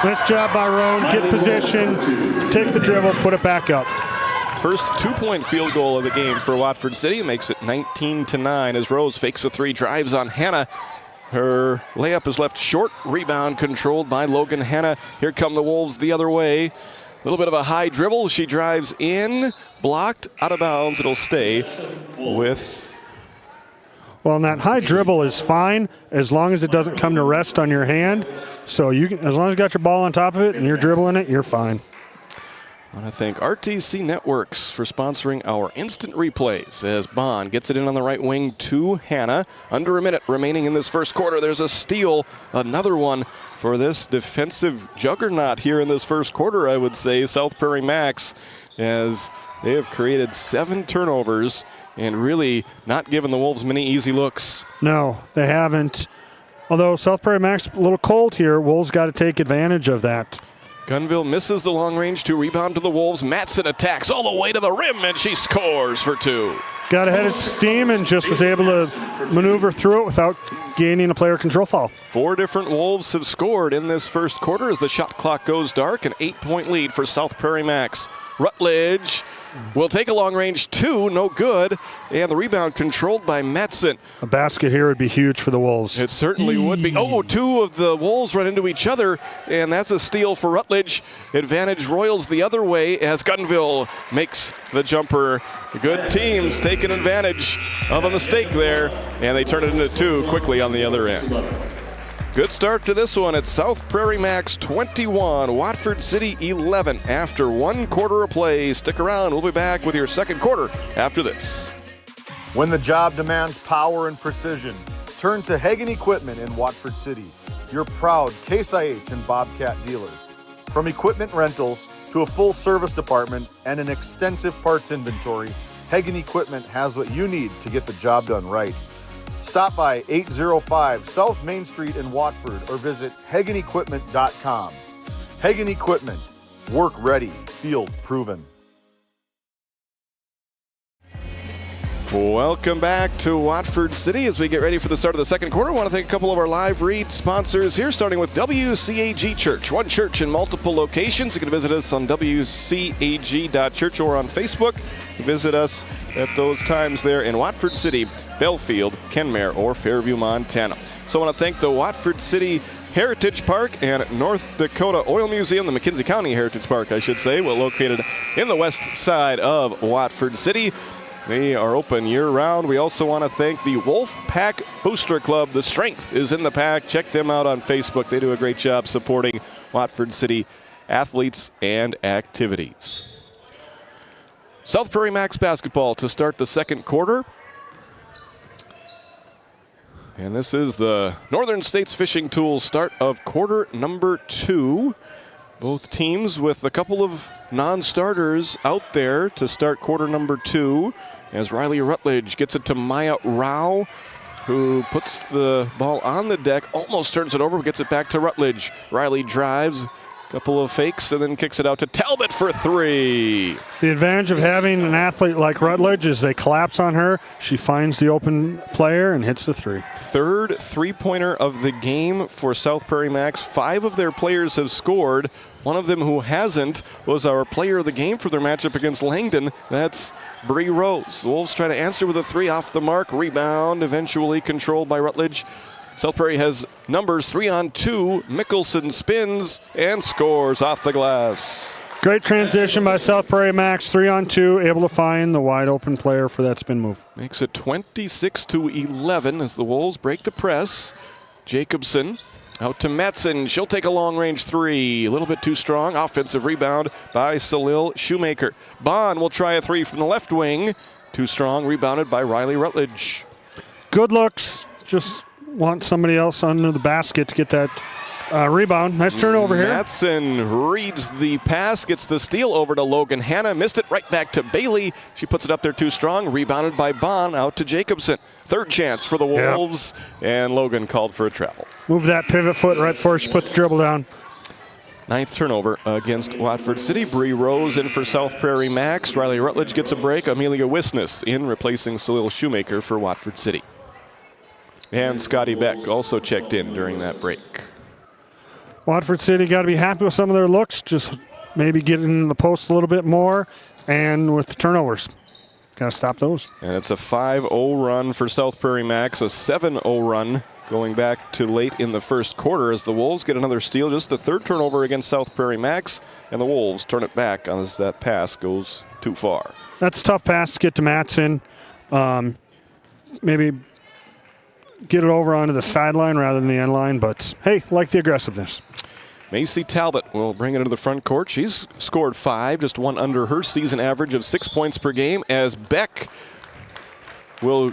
Nice job by Roan. Get position, take the dribble, put it back up. First 2-point field goal of the game for Watford City. Makes it 19-9 as Rose fakes a 3, drives on Hanna. Her layup is left short. Rebound controlled by Logan Hanna. Here come the Wolves the other way. A little bit of a high dribble. She drives in, blocked, out of bounds. It'll stay with Well, and that high dribble is fine as long as it doesn't come to rest on your hand. So you can, as long as you got your ball on top of it and you're dribbling it, you're fine. I want to thank RTC Networks for sponsoring our instant replays as Bond gets it in on the right wing to Hannah. Under a minute remaining in this first quarter. There's a steal, another one for this defensive juggernaut here in this first quarter, I would say. South Prairie-Max, as they have created 7 turnovers and really not given the Wolves many easy looks. No, they haven't. Although South Prairie-Max a little cold here, Wolves got to take advantage of that. Gunville misses the long range to rebound to the Wolves. Matson attacks all the way to the rim, and she scores for 2. Got ahead of steam and just was able to maneuver through it without gaining a player control foul. 4 different Wolves have scored in this first quarter as the shot clock goes dark. An 8-point lead for South Prairie-Max. Rutledge will take a long range 2, no good, and the rebound controlled by Matson. A basket here would be huge for the Wolves. It certainly would be. Oh, 2 of the Wolves run into each other, and that's a steal for Rutledge. Advantage Royals the other way as Gunville makes the jumper. The good teams taking advantage of a mistake there, and they turn it into 2 quickly on the other end. Good start to this one. It's South Prairie-Max 21, Watford City 11 after 1 quarter of play. Stick around. We'll be back with your second quarter after this. When the job demands power and precision, turn to Hagen Equipment in Watford City, your proud Case IH and Bobcat dealers. From equipment rentals to a full service department and an extensive parts inventory, Hagen Equipment has what you need to get the job done right. Stop by 805 South Main Street in Watford or visit HagenEquipment.com. Hagen Equipment, work ready, field proven. Welcome back to Watford City as we get ready for the start of the second quarter. I want to thank a couple of our live read sponsors here, starting with WCAG Church. One church in multiple locations. You can visit us on WCAG.church or on Facebook. Visit us at those times there in Watford City, Belfield, Kenmare, or Fairview, Montana. So I want to thank the Watford City Heritage Park and North Dakota Oil Museum, the McKenzie County Heritage Park, I should say, located in the west side of Watford City. They are open year-round. We also want to thank the Wolf Pack Booster Club. The strength is in the pack. Check them out on Facebook. They do a great job supporting Watford City athletes and activities. South Prairie-Max basketball to start the second quarter. And this is the Northern States Fishing Tools start of quarter number 2. Both teams with a couple of non-starters out there to start quarter number 2 as Riley Rutledge gets it to Maya Rao, who puts the ball on the deck, almost turns it over, gets it back to Rutledge. Riley drives, couple of fakes, and then kicks it out to Talbot for 3. The advantage of having an athlete like Rutledge is they collapse on her. She finds the open player and hits the 3. Third 3-pointer of the game for South Prairie-Max. 5 of their players have scored. One of them who hasn't was our player of the game for their matchup against Langdon. That's Bree Rose. The Wolves try to answer with a 3 off the mark. Rebound eventually controlled by Rutledge. South Prairie has numbers 3-on-2. Mickelson spins and scores off the glass. Great transition by South Prairie-Max, 3-on-2, able to find the wide open player for that spin move. Makes it 26-11 as the Wolves break the press. Jacobson out to Matson. She'll take a long-range 3. A little bit too strong. Offensive rebound by Salil Shoemaker. Bond will try a 3 from the left wing. Too strong. Rebounded by Riley Rutledge. Good looks. Just want somebody else under the basket to get that rebound. Nice turnover here. Matson reads the pass, gets the steal over to Logan Hanna. Missed it right back to Bailey. She puts it up there too strong. Rebounded by Bond out to Jacobson. Third chance for the Wolves, and Logan called for a travel. Move that pivot foot right before she put the dribble down. 9th turnover against Watford City. Bree Rose in for South Prairie-Max. Riley Rutledge gets a break. Amelia Wisness in replacing Salil Shoemaker for Watford City. And Scotty Beck also checked in during that break. Watford City got to be happy with some of their looks, just maybe get in the post a little bit more, and with the turnovers. Got to stop those. And it's a 5-0 run for South Prairie-Max, a 7-0 run going back to late in the first quarter as the Wolves get another steal. Just the 3rd turnover against South Prairie-Max, and the Wolves turn it back as that pass goes too far. That's a tough pass to get to Matson. Maybe get it over onto the sideline rather than the end line, but hey, like the aggressiveness. Macy Talbot will bring it into the front court. She's scored 5, just one under her season average of 6 points per game, as Beck will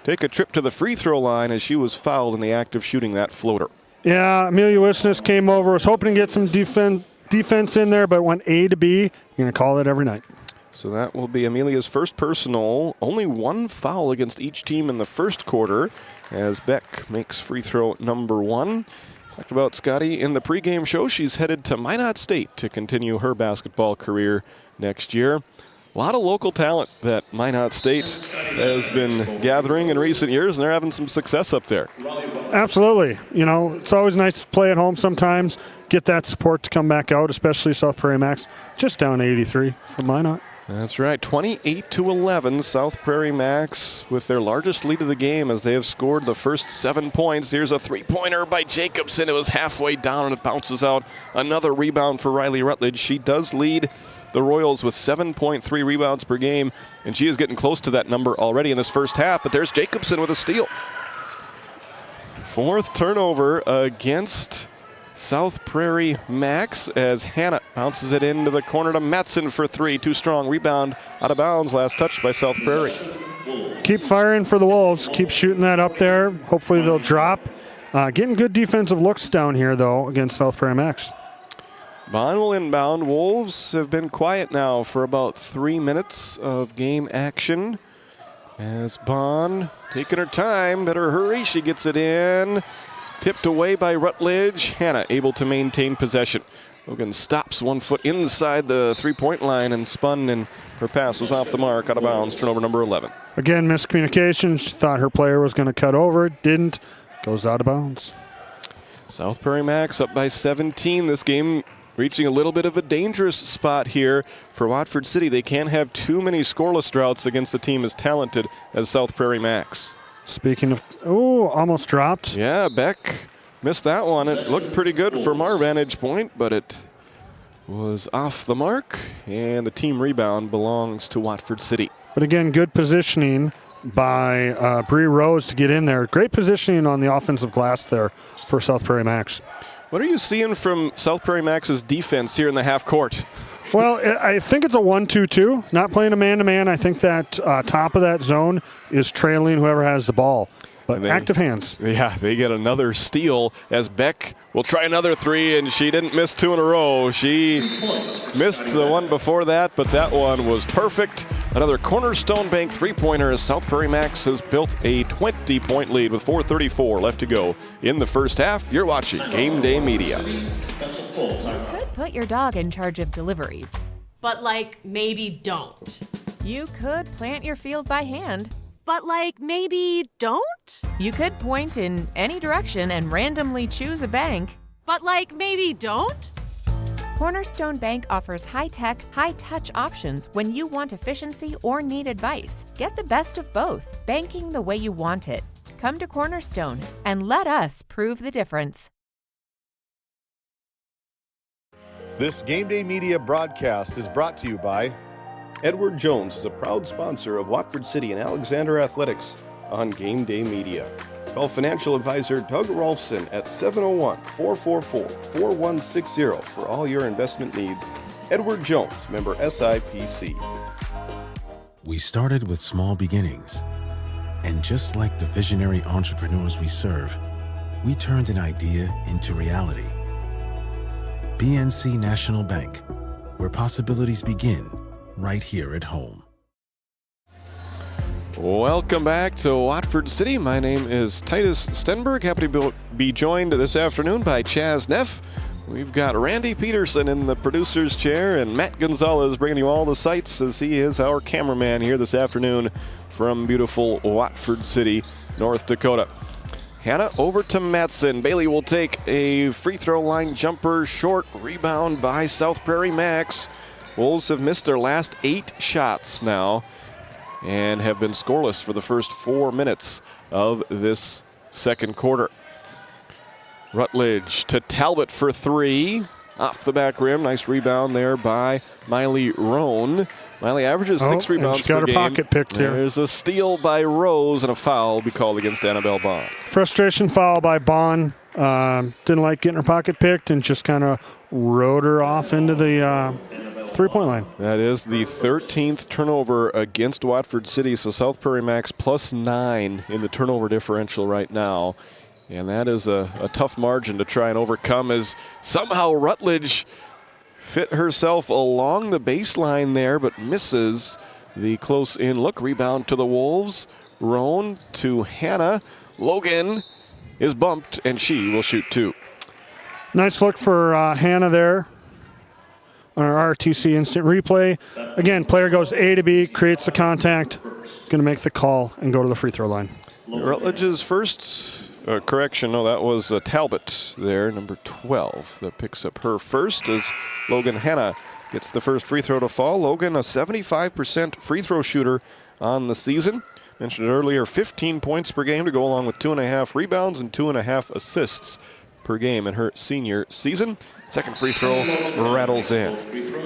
take a trip to the free throw line as she was fouled in the act of shooting that floater. Yeah, Amelia Wisness came over, was hoping to get some defense in there, but went A to B. You're going to call it every night. So that will be Amelia's first personal. Only one foul against each team in the first quarter as Beck makes free throw number 1. Talked about Scotty in the pregame show. She's headed to Minot State to continue her basketball career next year. A lot of local talent that Minot State has been gathering in recent years, and they're having some success up there. Absolutely. You know, it's always nice to play at home sometimes, get that support to come back out, especially South Prairie-Max, just down 83 from Minot. That's right, 28-11, South Prairie-Max with their largest lead of the game as they have scored the first 7 points. Here's a three-pointer by Jacobson. It was halfway down and it bounces out. Another rebound for Riley Rutledge. She does lead the Royals with 7.3 rebounds per game, and she is getting close to that number already in this first half, but there's Jacobson with a steal. 4th turnover against South Prairie-Max as Hannah bounces it into the corner to Matson for 3. Too strong. Rebound out of bounds. Last touch by South Prairie. Keep firing for the Wolves. Keep shooting that up there. Hopefully they'll drop. Getting good defensive looks down here, though, against South Prairie-Max. Bond will inbound. Wolves have been quiet now for about 3 minutes of game action. As Bond taking her time. Better hurry. She gets it in. Tipped away by Rutledge. Hannah able to maintain possession. Logan stops 1 foot inside the three-point line and spun, and her pass was off the mark, out of bounds. Turnover number 11. Again, miscommunication. She thought her player was going to cut over. Didn't. Goes out of bounds. South Prairie-Max up by 17. This game reaching a little bit of a dangerous spot here for Watford City. They can't have too many scoreless droughts against a team as talented as South Prairie-Max. Speaking of, almost dropped. Yeah, Beck missed that one. It looked pretty good from our vantage point, but it was off the mark, and the team rebound belongs to Watford City. But again, good positioning by Bree Rose to get in there. Great positioning on the offensive glass there for South Prairie-Max. What are you seeing from South Prairie-Max's defense here in the half court? Well, I think it's a 1-2-2, not playing a man-to-man. I think that top of that zone is trailing whoever has the ball. But active hands. Yeah, they get another steal as Beck will try another 3, and she didn't miss 2 in a row. She missed the one before that, but that one was perfect. Another Cornerstone Bank three-pointer as South Prairie-Max has built a 20-point lead with 4:34 left to go in the first half. You're watching GameDay Media. You could put your dog in charge of deliveries. But, maybe don't. You could plant your field by hand. But, maybe don't? You could point in any direction and randomly choose a bank. But, maybe don't? Cornerstone Bank offers high-tech, high-touch options when you want efficiency or need advice. Get the best of both, banking the way you want it. Come to Cornerstone and let us prove the difference. This GameDay Media broadcast is brought to you by Edward Jones is a proud sponsor of Watford City and Alexander Athletics on GameDay Media. Call financial advisor Doug Rolfson at 701-444-4160 for all your investment needs. Edward Jones, member SIPC. We started with small beginnings. And just like the visionary entrepreneurs we serve, we turned an idea into reality. BNC National Bank, where possibilities begin right here at home. Welcome back to Watford City. My name is Titus Stenberg. Happy to be joined this afternoon by Chaz Neff. We've got Randy Peterson in the producer's chair and Matt Gonzalez bringing you all the sights as he is our cameraman here this afternoon from beautiful Watford City, North Dakota. Hannah over to Matson. Bailey will take a free throw line jumper, short rebound by South Prairie-Max. Wolves have missed their last 8 shots now and have been scoreless for the first 4 minutes of this second quarter. Rutledge to Talbot for 3. off the back rim. Nice rebound there by Miley Roan. Miley averages 6 rebounds she got per her game. pocket picked here. There's a steal by Rose, and a foul will be called against Annabelle Bond. Frustration foul by Bond. Didn't like getting her pocket picked and just kind of rode her off into the three-point line. That is the 13th turnover against Watford City, so South Prairie-Max +9 in the turnover differential right now. And that is a tough margin to try and overcome, as somehow Rutledge fit herself along the baseline there, but misses the close-in look. Rebound to the Wolves. Roan to Hannah. Logan is bumped, and she will shoot 2. Nice look for Hannah there on our RTC instant replay. Again, player goes A to B, creates the contact, going to make the call and go to the free throw line. Rutledge's first... correction, no, that was Talbot there, number 12, that picks up her first as Logan Hanna gets the first free throw to fall. Logan, a 75% free throw shooter on the season. Mentioned earlier, 15 points per game to go along with 2.5 rebounds and 2.5 assists per game in her senior season. Second free throw rattles in.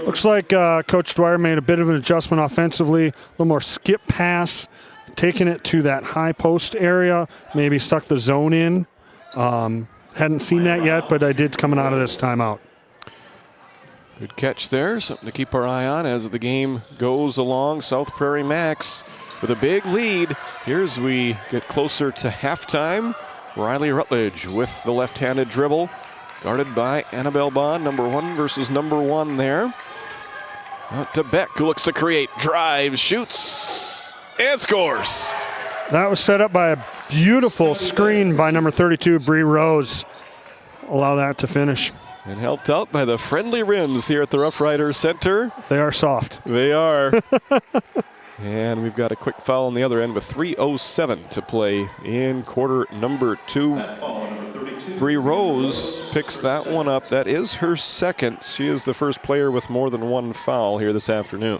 Looks like Coach Dwyer made a bit of an adjustment offensively, a little more skip pass, taking it to that high post area, maybe suck the zone in. Hadn't seen that yet, but I did coming out of this timeout. Good catch there. Something to keep our eye on as the game goes along. South Prairie-Max with a big lead. Here as we get closer to halftime. Riley Rutledge with the left-handed dribble, guarded by Annabelle Bond, number 1 versus number 1 there. Out to Beck, who looks to create, drives, shoots, and scores. That was set up by a beautiful screen by number 32, Bree Rose. Allow that to finish. And helped out by the friendly rims here at the Rough Riders Center. They are soft. They are. And we've got a quick foul on the other end with 3:07 to play in quarter number 2. Bree Rose picks that one up. That is her second. She is the first player with more than 1 foul here this afternoon.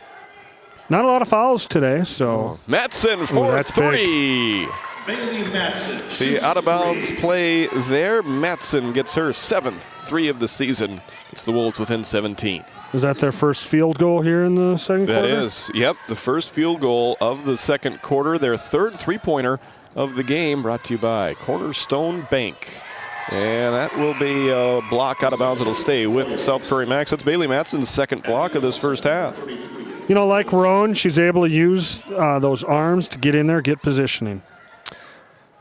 Not a lot of fouls today, so. Matson for 3. Bailey Matson. The out-of-bounds play there. Matson gets her 7th 3 of the season. It's the Wolves within 17. Is that their first field goal here in the second quarter? That is, yep, the first field goal of the second quarter. Their 3rd three-pointer of the game, brought to you by Cornerstone Bank. And that will be a block out of bounds. It'll stay with South Prairie-Max. That's Bailey Matson's second block of this first half. You know, like Roan, she's able to use those arms to get in there, get positioning.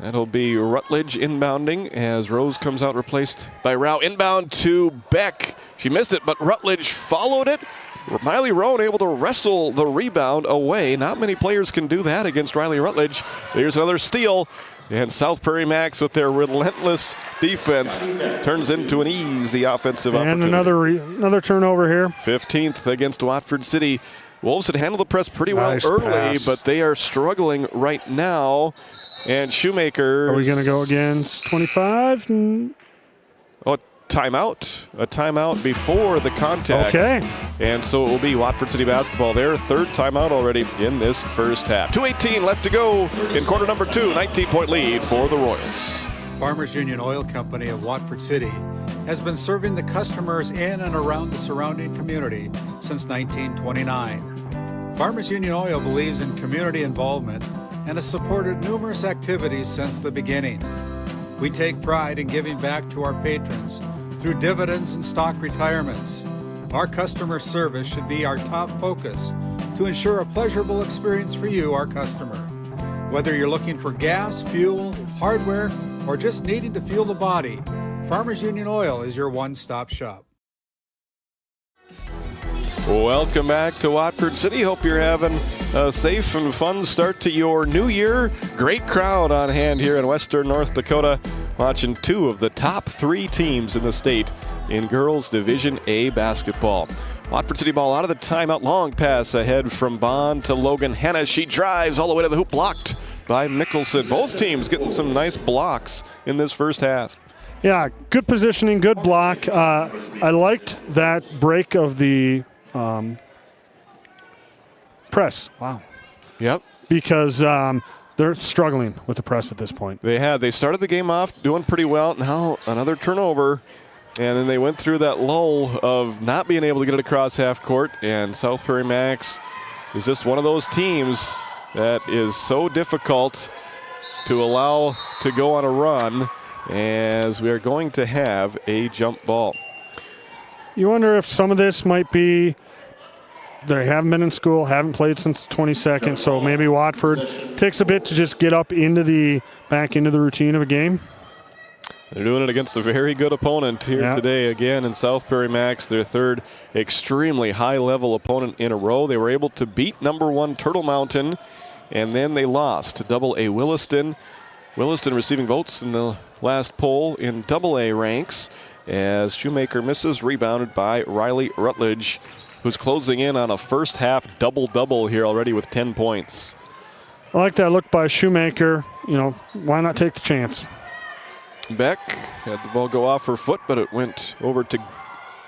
That'll be Rutledge inbounding as Rose comes out replaced by Rao. Inbound to Beck. She missed it, but Rutledge followed it. Miley Roan able to wrestle the rebound away. Not many players can do that against Riley Rutledge. Here's another steal. And South Prairie-Max with their relentless defense turns into an easy offensive opportunity. And another turnover here. 15th against Watford City. Wolves had handled the press pretty well Nice early, pass. but they are struggling right now. And Shoemaker. Are we going to go against 25? Oh, timeout. A timeout before the contact. Okay. And so it will be Watford City basketball. Their 3rd timeout already in this first half. 2:18 left to go in quarter number 2. 19-point lead for the Royals. Farmers Union Oil Company of Watford City has been serving the customers in and around the surrounding community since 1929. Farmers Union Oil believes in community involvement and has supported numerous activities since the beginning. We take pride in giving back to our patrons through dividends and stock retirements. Our customer service should be our top focus to ensure a pleasurable experience for you, our customer. Whether you're looking for gas, fuel, hardware, or just needing to fuel the body, Farmers Union Oil is your one-stop shop. Welcome back to Watford City. Hope you're having a safe and fun start to your new year. Great crowd on hand here in Western North Dakota, watching 2 of the top 3 teams in the state in girls Division A basketball. Watford City ball out of the timeout. Long pass ahead from Bond to Logan Hanna. She drives all the way to the hoop, blocked by Mickelson. Both teams getting some nice blocks in this first half. Yeah, good positioning, good block. I liked that break of the press. Wow. Yep. Because they're struggling with the press at this point. They started the game off doing pretty well. Now another turnover. And then they went through that lull of not being able to get it across half court, and South Prairie-Max is just one of those teams that is so difficult to allow to go on a run, as we are going to have a jump ball. You wonder if some of this might be they haven't been in school, haven't played since the 22nd, so maybe Watford takes a bit to just get up back into the routine of a game. They're doing it against a very good opponent here today, again, in South Prairie-Max, their third extremely high-level opponent in a row. They were able to beat number 1 Turtle Mountain, and then they lost to AA Williston. Williston receiving votes in the last poll in AA ranks, as Shoemaker misses, rebounded by Riley Rutledge, who's closing in on a first-half double-double here already with 10 points. I like that look by Shoemaker. Why not take the chance? Beck had the ball go off her foot, but it went over to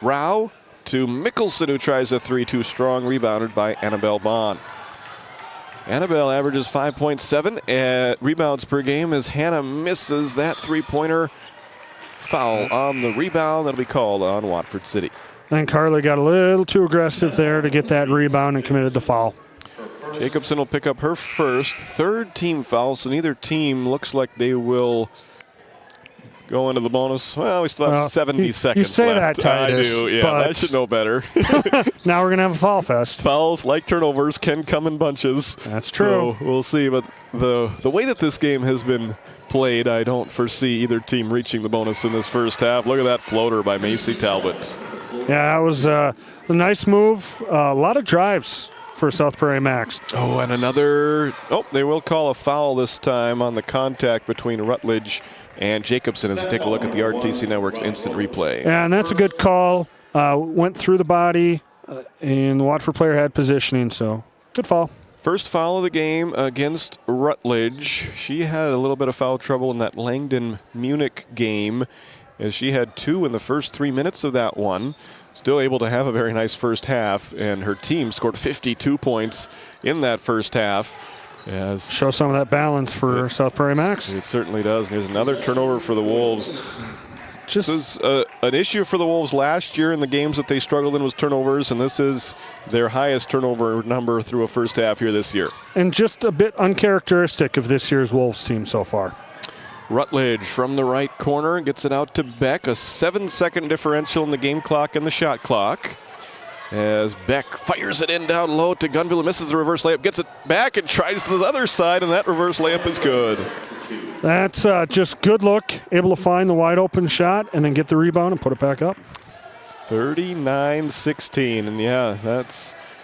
Rao, to Mickelson, who tries a 3, too strong, rebounded by Annabelle Bond. Annabelle averages 5.7 at rebounds per game as Hannah misses that three-pointer. Foul on the rebound. That'll be called on Watford City. And Carly got a little too aggressive there to get that rebound and committed the foul. Jacobson will pick up her third team foul, so neither team looks like they will go into the bonus. Well, we still have 70 seconds You say left. that, Titus, I do, yeah. but I should know better. Now we're going to have a foul fest. Fouls, like turnovers, can come in bunches. That's true. So we'll see, but the way that this game has been played, I don't foresee either team reaching the bonus in this first half. Look at that floater by Macy Talbot. Yeah, that was a nice move. A lot of drives for South Prairie-Max. Oh, and another, they will call a foul this time on the contact between Rutledge and Jacobson as we take a look at the RTC Network's instant replay. And that's a good call. Went through the body, and the Watford player had positioning, so good foul. First foul of the game against Rutledge. She had a little bit of foul trouble in that Langdon-Munich game, as she had 2 in the first 3 minutes of that one. Still able to have a very nice first half, and her team scored 52 points in that first half. Show some of that balance for South Prairie-Max. It certainly does. And here's another turnover for the Wolves. This is an issue for the Wolves last year in the games that they struggled in was turnovers, and this is their highest turnover number through a first half here this year. And just a bit uncharacteristic of this year's Wolves team so far. Rutledge from the right corner gets it out to Beck. A 7-second differential in the game clock and the shot clock. As Beck fires it in down low to Gunville, and misses the reverse layup, gets it back and tries the other side, and that reverse layup is good. That's just good look, able to find the wide open shot and then get the rebound and put it back up. 39-16, and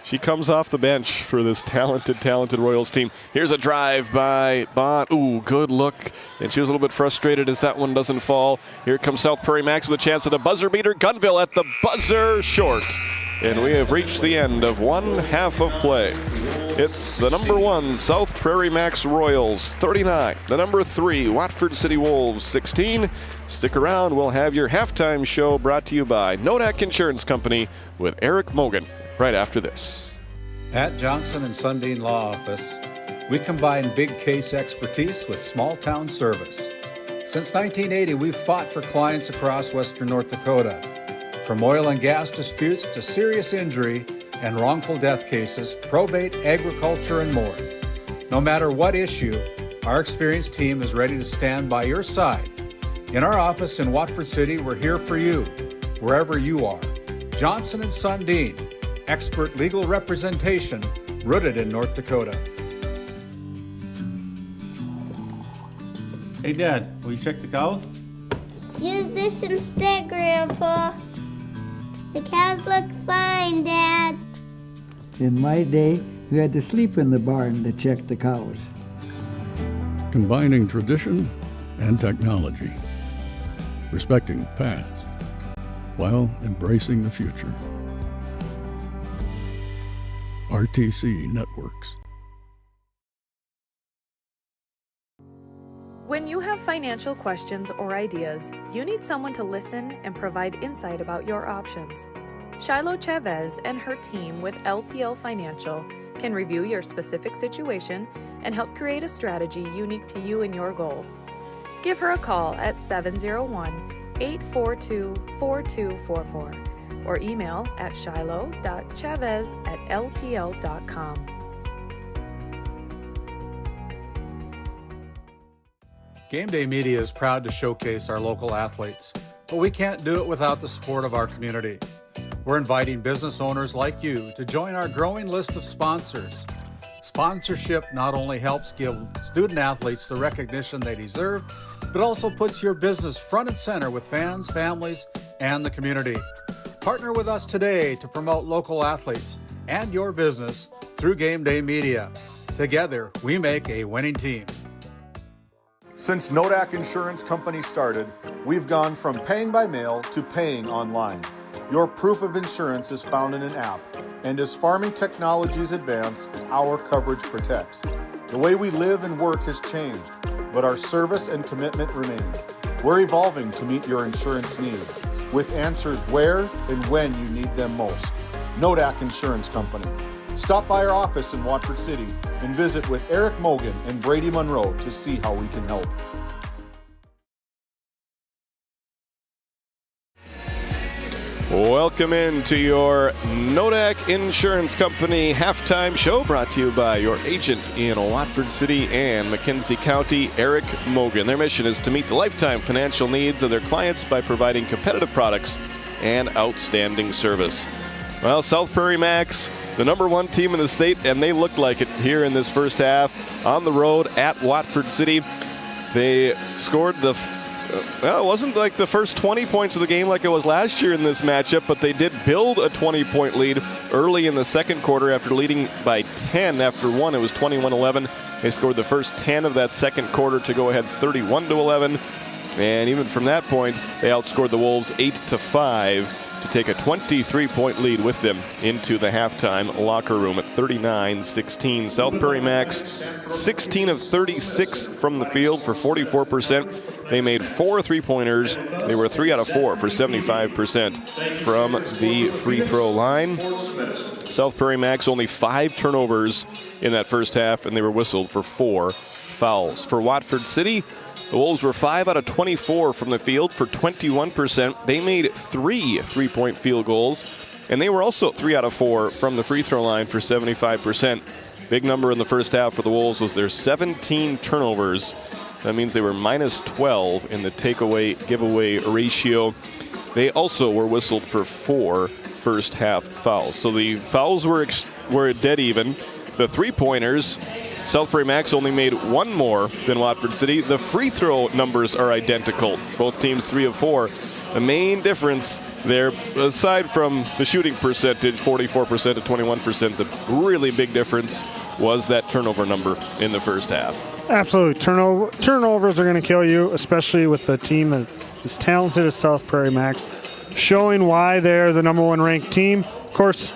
she comes off the bench for this talented Royals team. Here's a drive by Bond. Ooh, good look. And she was a little bit frustrated as that one doesn't fall. Here comes South Prairie-Max with a chance at a buzzer beater. Gunville at the buzzer, short. And we have reached the end of one half of play. It's the number 1 South Prairie-Max Royals, 39. The number 3 Watford City Wolves, 16. Stick around. We'll have your halftime show brought to you by Nodak Insurance Company with Eric Mogan right after this. At Johnson and Sundin Law Office, we combine big case expertise with small town service. Since 1980, we've fought for clients across western North Dakota. From oil and gas disputes to serious injury and wrongful death cases, probate, agriculture, and more. No matter what issue, our experienced team is ready to stand by your side. In our office in Watford City, we're here for you, wherever you are. Johnson and Sundin, expert legal representation rooted in North Dakota. Hey, Dad, will you check the cows? Use this instead, Grandpa. The cows look fine, Dad. In my day, we had to sleep in the barn to check the cows. Combining tradition and technology. Respecting the past while embracing the future. RTC Networks. When you have financial questions or ideas, you need someone to listen and provide insight about your options. Shiloh Chavez and her team with LPL Financial can review your specific situation and help create a strategy unique to you and your goals. Give her a call at 842-4244 or email at shiloh.chavez@lpl.com. GameDay Media is proud to showcase our local athletes, but we can't do it without the support of our community. We're inviting business owners like you to join our growing list of sponsors. Sponsorship not only helps give student athletes the recognition they deserve, but also puts your business front and center with fans, families, and the community. Partner with us today to promote local athletes and your business through GameDay Media. Together, we make a winning team. Since Nodak Insurance Company started, we've gone from paying by mail to paying online. Your proof of insurance is found in an app, and as farming technologies advance, our coverage protects. The way we live and work has changed, but our service and commitment remain. We're evolving to meet your insurance needs, with answers where and when you need them most. Nodak Insurance Company. Stop by our office in Watford City and visit with Eric Mogan and Brady Monroe to see how we can help. Welcome into your Nodak Insurance Company halftime show, brought to you by your agent in Watford City and McKenzie County, Eric Mogan. Their mission is to meet the lifetime financial needs of their clients by providing competitive products and outstanding service. Well, South Prairie-Max, the #1 team in the state, and they looked like it here in this first half on the road at Watford City. They scored well, it wasn't like the first 20 points of the game like it was last year in this matchup, but they did build a 20-point lead early in the second quarter after leading by 10 after one. It was 21-11. They scored the first 10 of that second quarter to go ahead 31-11. And even from that point, they outscored the Wolves 8-5 to take a 23-point lead with them into the halftime locker room at 39-16. South Prairie-Max, 16 of 36 from the field for 44%. They made 4 3-pointers. They were 3 out of 4 for 75% from the free throw line. South Prairie-Max only 5 turnovers in that first half, and they were whistled for 4 fouls. For Watford City, the Wolves were 5 out of 24 from the field for 21%. They made 3 3-point field goals, and they were also 3 out of 4 from the free throw line for 75%. Big number in the first half for the Wolves was their 17 turnovers. That means they were minus 12 in the takeaway giveaway ratio. They also were whistled for 4 first half fouls. So the fouls were dead even. The 3-pointers, South Prairie-Max only made 1 more than Watford City. The free throw numbers are identical. Both teams 3 of 4. The main difference there, aside from the shooting percentage, 44% to 21%, the really big difference was that turnover number in the first half. Absolutely. Turnovers are going to kill you, especially with the team that is talented as South Prairie-Max, showing why they're the #1 ranked team. Of course,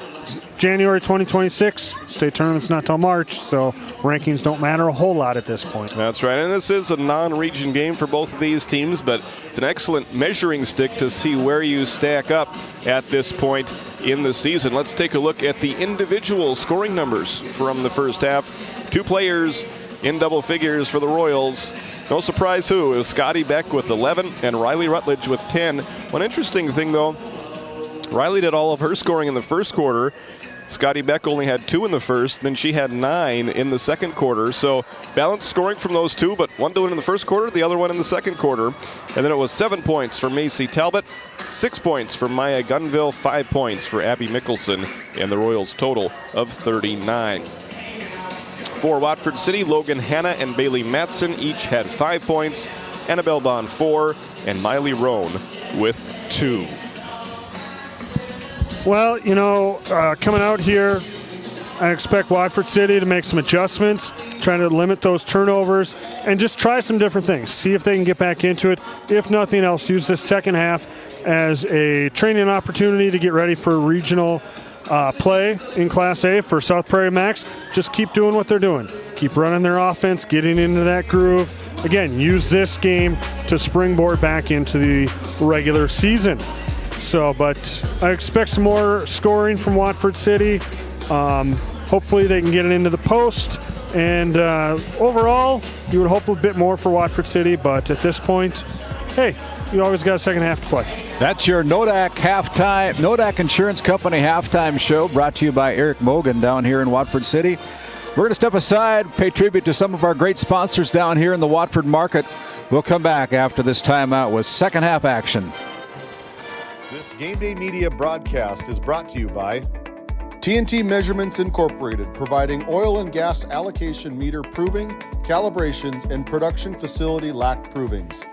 January 2026, state tournament's not till March, so rankings don't matter a whole lot at this point. That's right, and this is a non-region game for both of these teams, but it's an excellent measuring stick to see where you stack up at this point in the season. Let's take a look at the individual scoring numbers from the first half. 2 players in double figures for the Royals. No surprise who. It was Scotty Beck with 11 and Riley Rutledge with 10. One interesting thing, though, Riley did all of her scoring in the first quarter. Scotty Beck only had 2 in the first, then she had 9 in the second quarter. So balanced scoring from those 2, but one doing in the first quarter, the other one in the second quarter. And then it was 7 points for Macy Talbot, 6 points for Maya Gunville, 5 points for Abby Mickelson, and the Royals total of 39. For Watford City, Logan Hanna and Bailey Matson each had 5 points, Annabelle Bond 4, and Miley Roan with 2. Well, you know, coming out here, I expect Watford City to make some adjustments, trying to limit those turnovers, and just try some different things. See if they can get back into it. If nothing else, use this second half as a training opportunity to get ready for regional play in Class A for South Prairie-Max. Just keep doing what they're doing. Keep running their offense, getting into that groove. Again, use this game to springboard back into the regular season. So, but I expect some more scoring from Watford City. Hopefully they can get it into the post. And overall, you would hope a bit more for Watford City. But at this point, hey, you always got a second half to play. That's your Nodak Insurance Company halftime show, brought to you by Eric Mogan down here in Watford City. We're going to step aside, pay tribute to some of our great sponsors down here in the Watford market. We'll come back after this timeout with second half action. This GameDay Media broadcast is brought to you by TNT Measurements Incorporated, providing oil and gas allocation meter proving, calibrations, and production facility lack provings.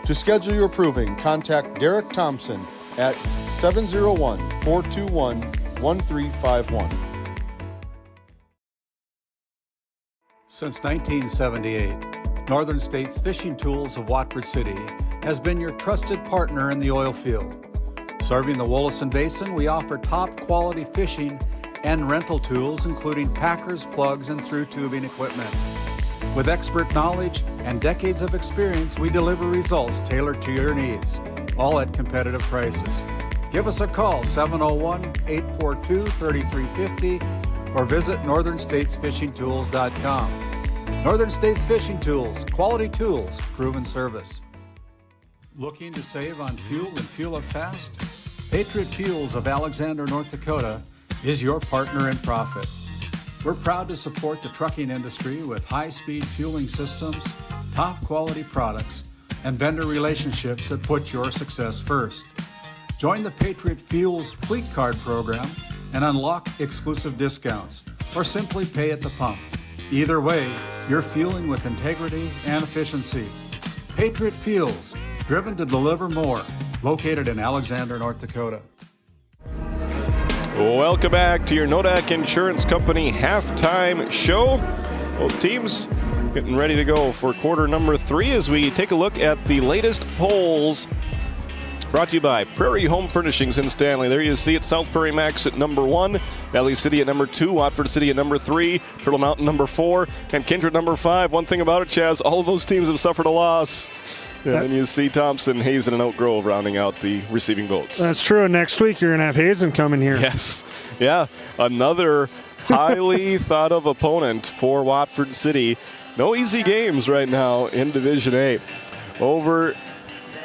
To schedule your proving, contact Derek Thompson at 701-421-1351. Since 1978, Northern States Fishing Tools of Watford City has been your trusted partner in the oil field. Serving the Wollaston Basin, we offer top quality fishing and rental tools, including packers, plugs, and through tubing equipment. With expert knowledge and decades of experience, we deliver results tailored to your needs, all at competitive prices. Give us a call, 701-842-3350, or visit northernstatesfishingtools.com. Northern States Fishing Tools, quality tools, proven service. Looking to save on fuel and fuel up fast? Patriot Fuels of Alexander, North Dakota is your partner in profit. We're proud to support the trucking industry with high-speed fueling systems, top quality products, and vendor relationships that put your success first. Join the Patriot Fuels Fleet Card program and unlock exclusive discounts, or simply pay at the pump. Either way, you're fueling with integrity and efficiency. Patriot Fuels, driven to deliver more, located in Alexander, North Dakota. Welcome back to your Nodak Insurance Company halftime show. Both teams getting ready to go for quarter number 3 as we take a look at the latest polls. Brought to you by Prairie Home Furnishings in Stanley. There you see it, South Prairie-Max at number 1, Valley City at number 2, Watford City at number 3, Turtle Mountain number 4, and Kindred number 5. One thing about it, Chaz, all of those teams have suffered a loss. And then you see Thompson, Hazen, and Oak Grove rounding out the receiving votes. That's true. Next week you're going to have Hazen coming here. Yes. Yeah. Another highly thought of opponent for Watford City. No easy games right now in Division A. Over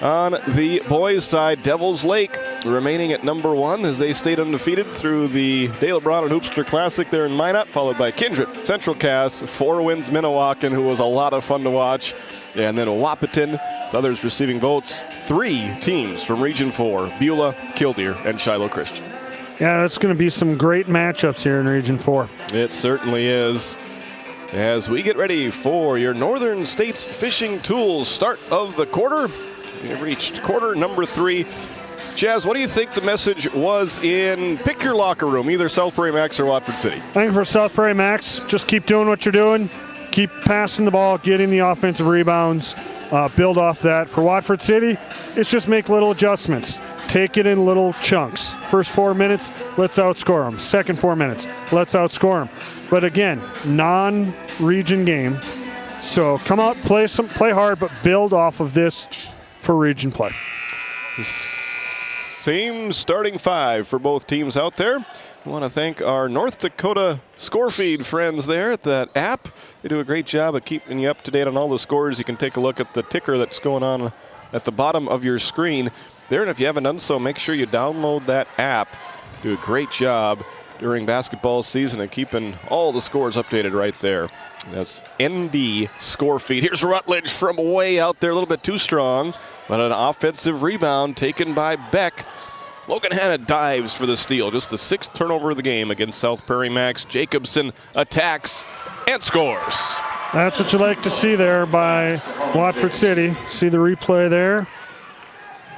on the boys' side, Devils Lake remaining at number 1 as they stayed undefeated through the Dale Brown and Hoopster Classic there in Minot, followed by Kindred, Central Cass, 4 wins Minnewacan, who was a lot of fun to watch. And then Wapaton, others receiving votes. 3 teams from Region 4, Beulah, Killdeer, and Shiloh Christian. Yeah, that's going to be some great matchups here in Region 4. It certainly is. As we get ready for your Northern States Fishing Tools start of the quarter, we've reached quarter number 3. Jazz, what do you think the message was in pick your locker room, either South Prairie-Max or Watford City? I think for South Prairie-Max, just keep doing what you're doing. Keep passing the ball, getting the offensive rebounds, build off that. For Watford City, it's just make little adjustments. Take it in little chunks. First 4 minutes, let's outscore them. Second 4 minutes, let's outscore them. But again, non-region game. So come out, play hard, but build off of this for region play. Same starting 5 for both teams out there. I want to thank our North Dakota score feed friends there at that app. They do a great job of keeping you up to date on all the scores. You can take a look at the ticker that's going on at the bottom of your screen there. And if you haven't done so, make sure you download that app. Do a great job during basketball season of keeping all the scores updated right there. That's ND score feed. Here's Rutledge from way out there, a little bit too strong, but an offensive rebound taken by Beck. Logan Hanna dives for the steal, just the 6th turnover of the game against South Prairie-Max. Jacobson attacks and scores. That's what you like to see there by Watford City. See the replay there?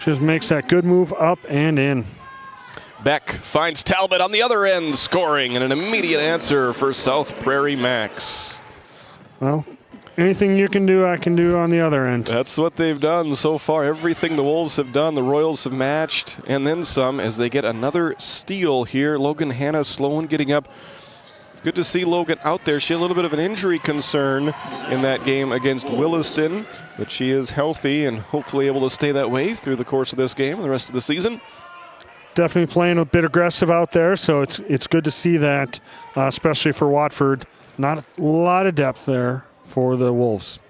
Just makes that good move up and in. Beck finds Talbot on the other end, scoring, and an immediate answer for South Prairie-Max. Well, anything you can do, I can do on the other end. That's what they've done so far. Everything the Wolves have done, the Royals have matched, and then some as they get another steal here. Logan Hanna slow in getting up. Good to see Logan out there. She had a little bit of an injury concern in that game against Williston, but she is healthy and hopefully able to stay that way through the course of this game and the rest of the season. Definitely playing a bit aggressive out there, so it's good to see that, especially for Watford. Not a lot of depth there for the Wolves.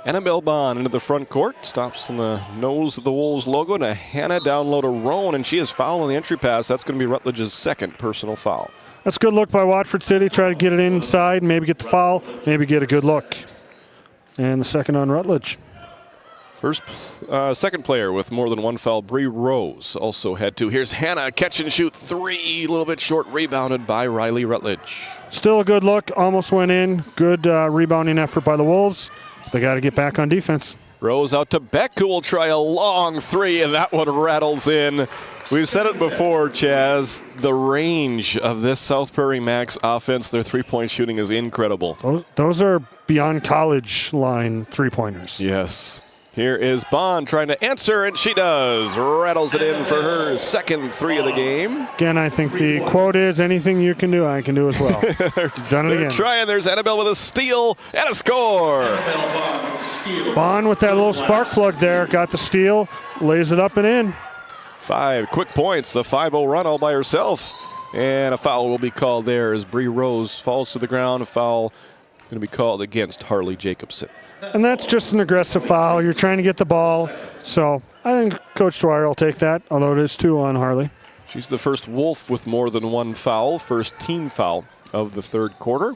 Annabelle Bond into the front court, stops on the nose of the Wolves logo, and a Hannah down low to Roan, and she is fouled on the entry pass. That's going to be Rutledge's second personal foul. That's a good look by Watford City. Try to get it inside, maybe get the foul, maybe get a good look. And the second on Rutledge. Second player with more than one foul, Bree Rose, also had 2. Here's Hannah, catch and shoot 3, a little bit short, rebounded by Riley Rutledge. Still a good look, almost went in. Good rebounding effort by the Wolves. They got to get back on defense. Rose out to Beck, who will try a long 3, and that one rattles in. We've said it before, Chaz. The range of this South Prairie-Max offense, their three-point shooting is incredible. Those are beyond college line three-pointers. Yes. Here is Bond trying to answer, and she does. Rattles it in for her second 3 of the game. Again, I think the quote is, anything you can do, I can do as well. Done it again. Trying. There's Annabelle with a steal and a score. Bond with that little spark plug there. Got the steal, lays it up and in. 5 quick points, a 5-0 run all by herself. And a foul will be called there as Bree Rose falls to the ground. A foul going to be called against Harley Jacobson. And that's just an aggressive foul. You're trying to get the ball. So I think Coach Dwyer will take that, although it is 2 on Harley. She's the first Wolf with more than 1 foul, first team foul of the third quarter.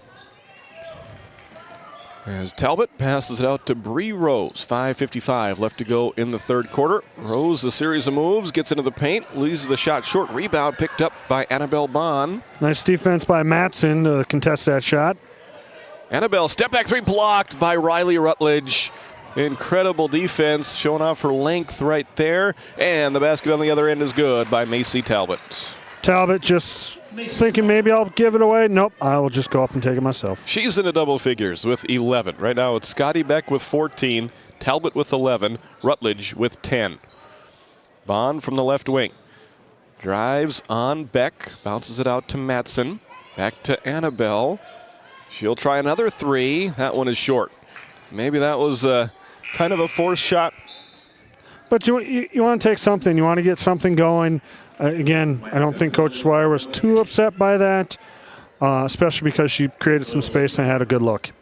As Talbot passes it out to Bree Rose. 5:55 left to go in the third quarter. Rose, a series of moves, gets into the paint, leaves the shot short. Rebound picked up by Annabelle Bond. Nice defense by Matson to contest that shot. Annabelle, step back 3 blocked by Riley Rutledge. Incredible defense, showing off her length right there. And the basket on the other end is good by Macy Talbot. Talbot just thinking maybe I'll give it away. Nope, I will just go up and take it myself. She's into double figures with 11. Right now it's Scotty Beck with 14, Talbot with 11, Rutledge with 10. Bond from the left wing. Drives on Beck, bounces it out to Matson. Back to Annabelle. She'll try another 3. That one is short. Maybe that was kind of a forced shot. But you want to take something. You want to get something going. Again, I don't think Coach Dwyer was too upset by that, especially because she created some space and had a good look.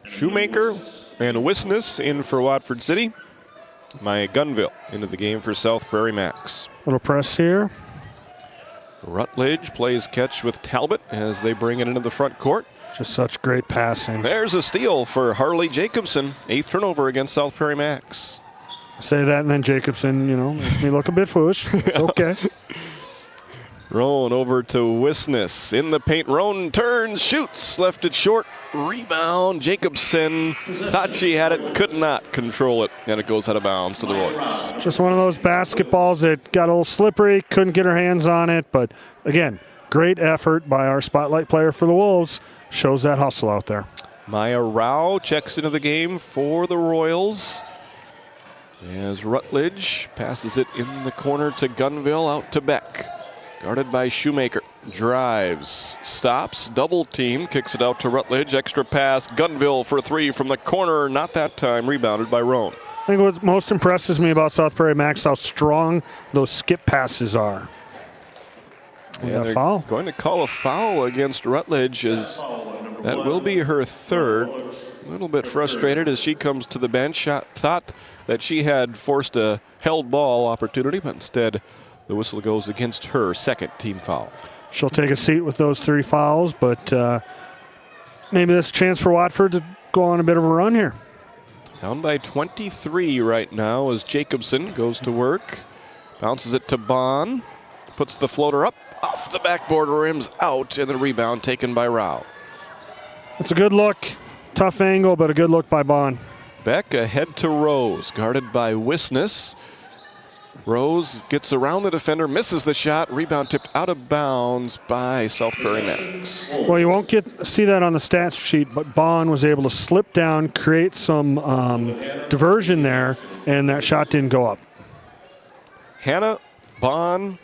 Shoemaker and Wisness in for Watford City. Maya Gunville into the game for South Prairie-Max. Little press here. Rutledge plays catch with Talbot as they bring it into the front court. Just such great passing. There's a steal for Harley Jacobson. 8th turnover against South Prairie-Max. Say that and then Jacobson, makes me look a bit foolish. It's okay. Roan over to Wisness. In the paint, Roan turns, shoots, left it short. Rebound, Jacobson thought she had it, could not control it, and it goes out of bounds to the Royals. Just one of those basketballs that got a little slippery, couldn't get her hands on it, but again, great effort by our spotlight player for the Wolves. Shows that hustle out there. Maya Rao checks into the game for the Royals. As Rutledge passes it in the corner to Gunville, out to Beck. Guarded by Shoemaker. Drives, stops, double team, kicks it out to Rutledge. Extra pass, Gunville for 3 from the corner. Not that time, rebounded by Roan. I think what most impresses me about South Prairie-Max, how strong those skip passes are. And they're going to call a foul against Rutledge, as that will be her third. A little bit frustrated as she comes to the bench. Thought that she had forced a held ball opportunity, but instead the whistle goes against her second team foul. She'll take a seat with those 3 fouls, but maybe that's a chance for Watford to go on a bit of a run here. Down by 23 right now as Jacobson goes to work. Bounces it to Bond. Puts the floater up. Off the backboard, rims out, and the rebound taken by Rao. It's a good look. Tough angle, but a good look by Bond. Beck ahead to Rose, guarded by Wisness. Rose gets around the defender, misses the shot. Rebound tipped out of bounds by South Prairie-Max. Well, you won't see that on the stats sheet, but Bond was able to slip down, create some diversion there, and that shot didn't go up. Hannah, Bond,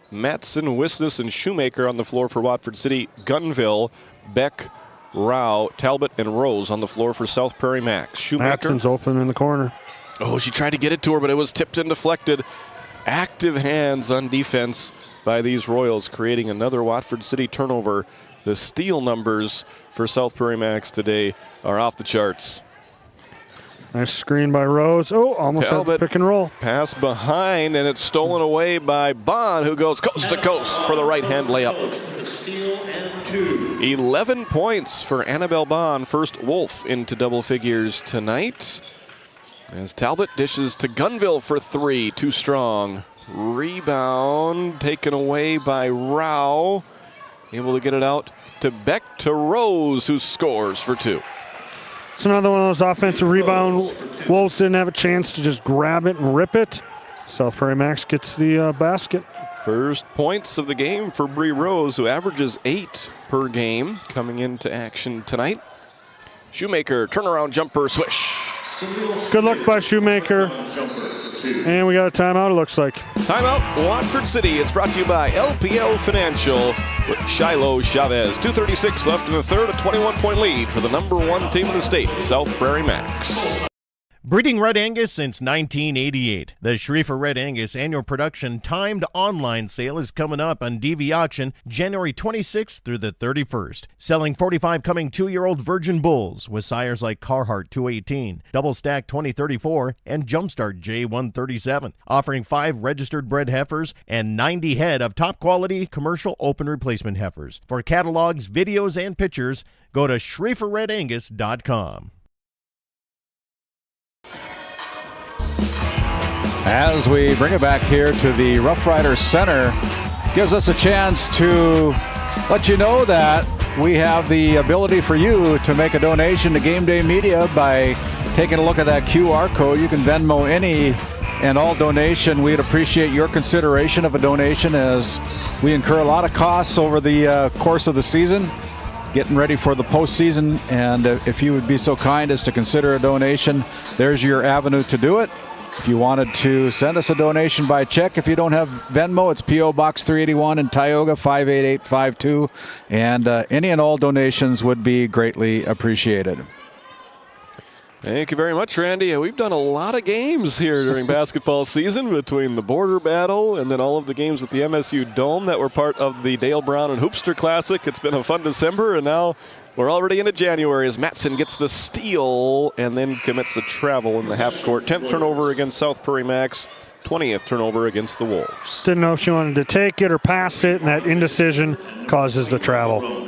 Matson, Wisness, and Shoemaker on the floor for Watford City. Gunville, Beck, Rao, Talbot, and Rose on the floor for South Prairie-Max. Shoemaker. Matson's open in the corner. Oh, she tried to get it to her, but it was tipped and deflected. Active hands on defense by these Royals, creating another Watford City turnover. The steal numbers for South Prairie-Max today are off the charts. Nice screen by Rose. Oh, almost had the pick and roll. Pass behind, and it's stolen away by Bond, who goes coast to coast for the right-hand layup. 11 points for Annabelle Bond, first Wolf into double figures tonight. As Talbot dishes to Gunville for 3, too strong. Rebound taken away by Rao. Able to get it out to Beck to Rose, who scores for 2. It's another one of those offensive rebound. Wolves didn't have a chance to just grab it and rip it. South Prairie-Max gets the basket. First points of the game for Bree Rose, who averages 8 per game coming into action tonight. Shoemaker, turnaround jumper, swish. Good luck by Shoemaker. And we got a timeout, it looks like. Timeout, Watford City. It's brought to you by LPL Financial with Shiloh Chavez. 2:36 left in the third, a 21-point lead for the #1 team in the state, South Prairie-Max. Breeding Red Angus since 1988. The Schriefer Red Angus annual production timed online sale is coming up on DV Auction January 26th through the 31st. Selling 45 coming 2-year-old virgin bulls with sires like Carhartt 218, Double Stack 2034, and Jumpstart J137. Offering 5 registered bred heifers and 90 head of top quality commercial open replacement heifers. For catalogs, videos, and pictures, go to SchrieferRedAngus.com. As we bring it back here to the Rough Riders Center, gives us a chance to let you know that we have the ability for you to make a donation to GameDay Media by taking a look at that QR code. You can Venmo any and all donation. We'd appreciate your consideration of a donation, as we incur a lot of costs over the course of the season, getting ready for the postseason. And if you would be so kind as to consider a donation, there's your avenue to do it. If you wanted to send us a donation by check, if you don't have Venmo, it's P.O. Box 381 in Tioga 58852. And any and all donations would be greatly appreciated. Thank you very much, Randy. We've done a lot of games here during basketball season, between the border battle and then all of the games at the MSU Dome that were part of the Dale Brown and Hoopster Classic. It's been a fun December, and now we're already into January as Matson gets the steal and then commits a travel in the half court. 10th turnover against South Prairie-Max, 20th turnover against the Wolves. Didn't know if she wanted to take it or pass it, and that indecision causes the travel.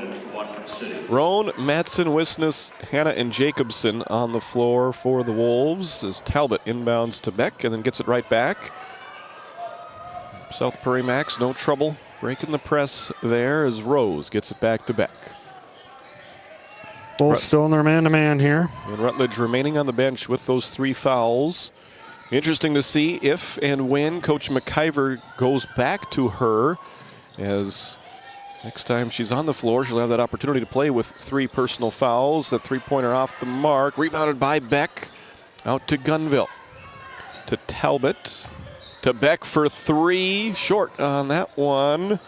Roan, Matson, Wisness, Hannah, and Jacobson on the floor for the Wolves as Talbot inbounds to Beck and then gets it right back. South Prairie-Max, no trouble breaking the press there as Rose gets it back to Beck. Wolves still in their man-to-man here. And Rutledge remaining on the bench with those 3 fouls. Interesting to see if and when Coach McIver goes back to her, as next time she's on the floor, she'll have that opportunity to play with 3 personal fouls. The 3-pointer off the mark, rebounded by Beck. Out to Gunville. To Talbot. To Beck for 3, short on that one.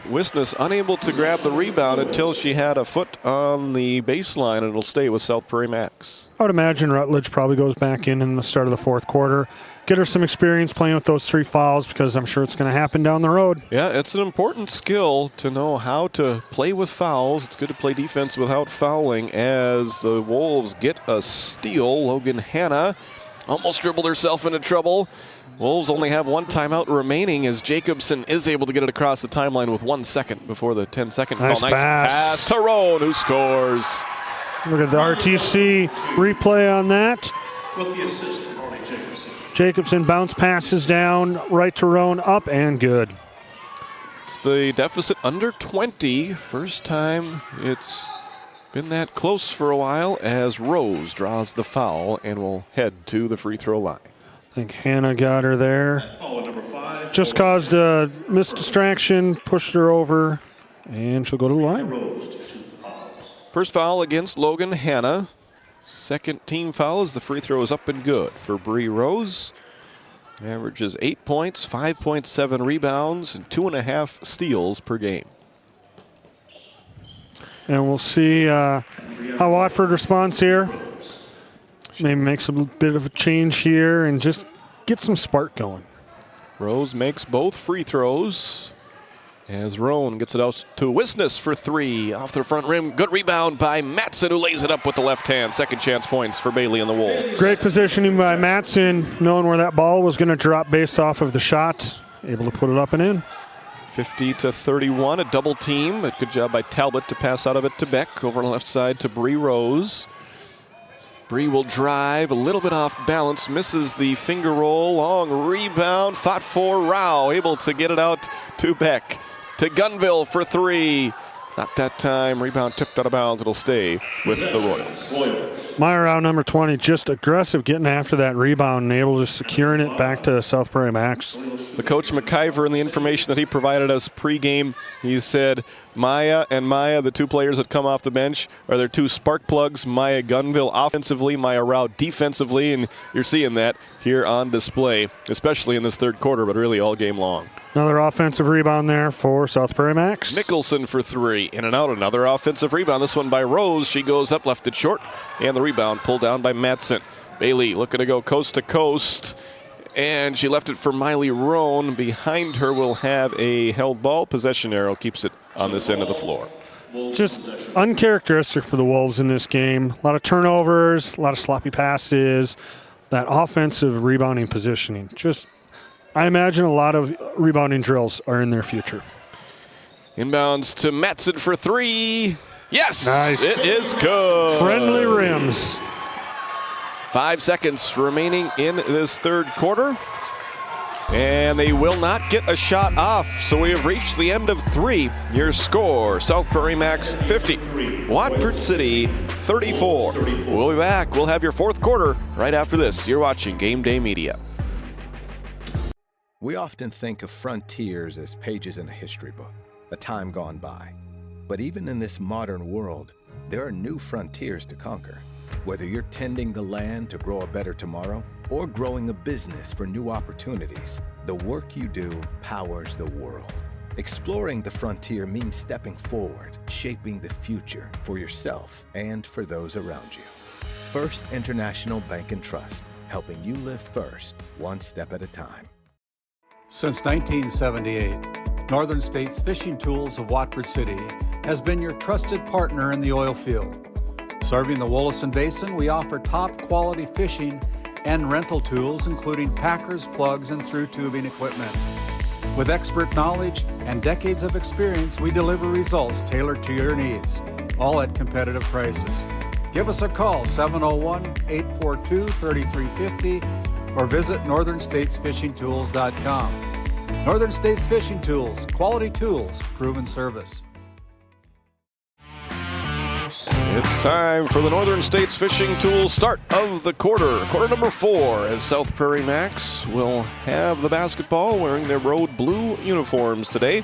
Wisness unable to grab the rebound until she had a foot on the baseline, and it'll stay with South Prairie-Max. I would imagine Rutledge probably goes back in the start of the fourth quarter. Get her some experience playing with those 3 fouls, because I'm sure it's going to happen down the road. Yeah, it's an important skill to know how to play with fouls. It's good to play defense without fouling, as the Wolves get a steal. Logan Hanna almost dribbled herself into trouble. Wolves only have 1 timeout remaining, as Jacobson is able to get it across the timeline with 1 second before the 10-second call. Nice pass to Roan, who scores. Look at the RTC replay on that. With the assist from Arnie Jacobson. Jacobson bounce passes down, right to Roan, up and good. It's the deficit under 20. First time it's been that close for a while, as Rose draws the foul and will head to the free throw line. I think Hannah got her there. Just caused a missed distraction, pushed her over, and she'll go to the line. First foul against Logan Hanna. Second team foul as the free throw is up and good for Bree Rose. Averages 8 points, 5.7 rebounds, and 2.5 steals per game. And we'll see how Watford responds here. Maybe makes a bit of a change here and just get some spark going. Rose makes both free throws. As Roan gets it out to Wisness for 3. Off the front rim. Good rebound by Matson, who lays it up with the left hand. Second chance points for Bailey and the Wolves. Great positioning by Matson, knowing where that ball was going to drop based off of the shot. Able to put it up and in. 50-31, a double team. A good job by Talbot to pass out of it to Beck. Over on the left side to Bree Rose. Bree will drive, a little bit off balance, misses the finger roll, long rebound, fought for Rao, able to get it out to Beck. To Gunville for 3. Not that time. Rebound tipped out of bounds. It'll stay with the Royals. Meyer out number 20, just aggressive getting after that rebound and able to securing it back to South Prairie-Max. The coach McIver, in the information that he provided us pregame, he said Maya, the two players that come off the bench, are their two spark plugs. Maya Gunville offensively, Maya Rao defensively, and you're seeing that here on display, especially in this third quarter, but really all game long. Another offensive rebound there for South Prairie-Max. Mickelson for 3. In and out, another offensive rebound. This one by Rose. She goes up, left it short, and the rebound pulled down by Matson. Bailey looking to go coast to coast, and she left it for Miley Roan. Behind her will have a held ball. Possession arrow keeps it on this end of the floor. Just uncharacteristic for the Wolves in this game. A lot of turnovers, a lot of sloppy passes, that offensive rebounding positioning. I imagine a lot of rebounding drills are in their future. Inbounds to Matson for 3. Yes! Nice. It is good. Friendly rims. 5 seconds remaining in this third quarter. And they will not get a shot off. So we have reached the end of 3. Your score, South Prairie-Max 50. Watford City 34. We'll be back. We'll have your fourth quarter right after this. You're watching GameDay Media. We often think of frontiers as pages in a history book, a time gone by. But even in this modern world, there are new frontiers to conquer. Whether you're tending the land to grow a better tomorrow or growing a business for new opportunities, the work you do powers the world. Exploring the frontier means stepping forward, shaping the future for yourself and for those around you. First International Bank and Trust, helping you live first, one step at a time. Since 1978, Northern States Fishing Tools of Watford City has been your trusted partner in the oil field. Serving the Wollaston Basin, we offer top quality fishing and rental tools, including packers, plugs, and through tubing equipment. With expert knowledge and decades of experience, we deliver results tailored to your needs, all at competitive prices. Give us a call, 701-842-3350, or visit northernstatesfishingtools.com. Northern States Fishing Tools, quality tools, proven service. It's time for the Northern States Fishing Tools start of the quarter. Quarter number 4, as South Prairie-Max will have the basketball wearing their road blue uniforms today.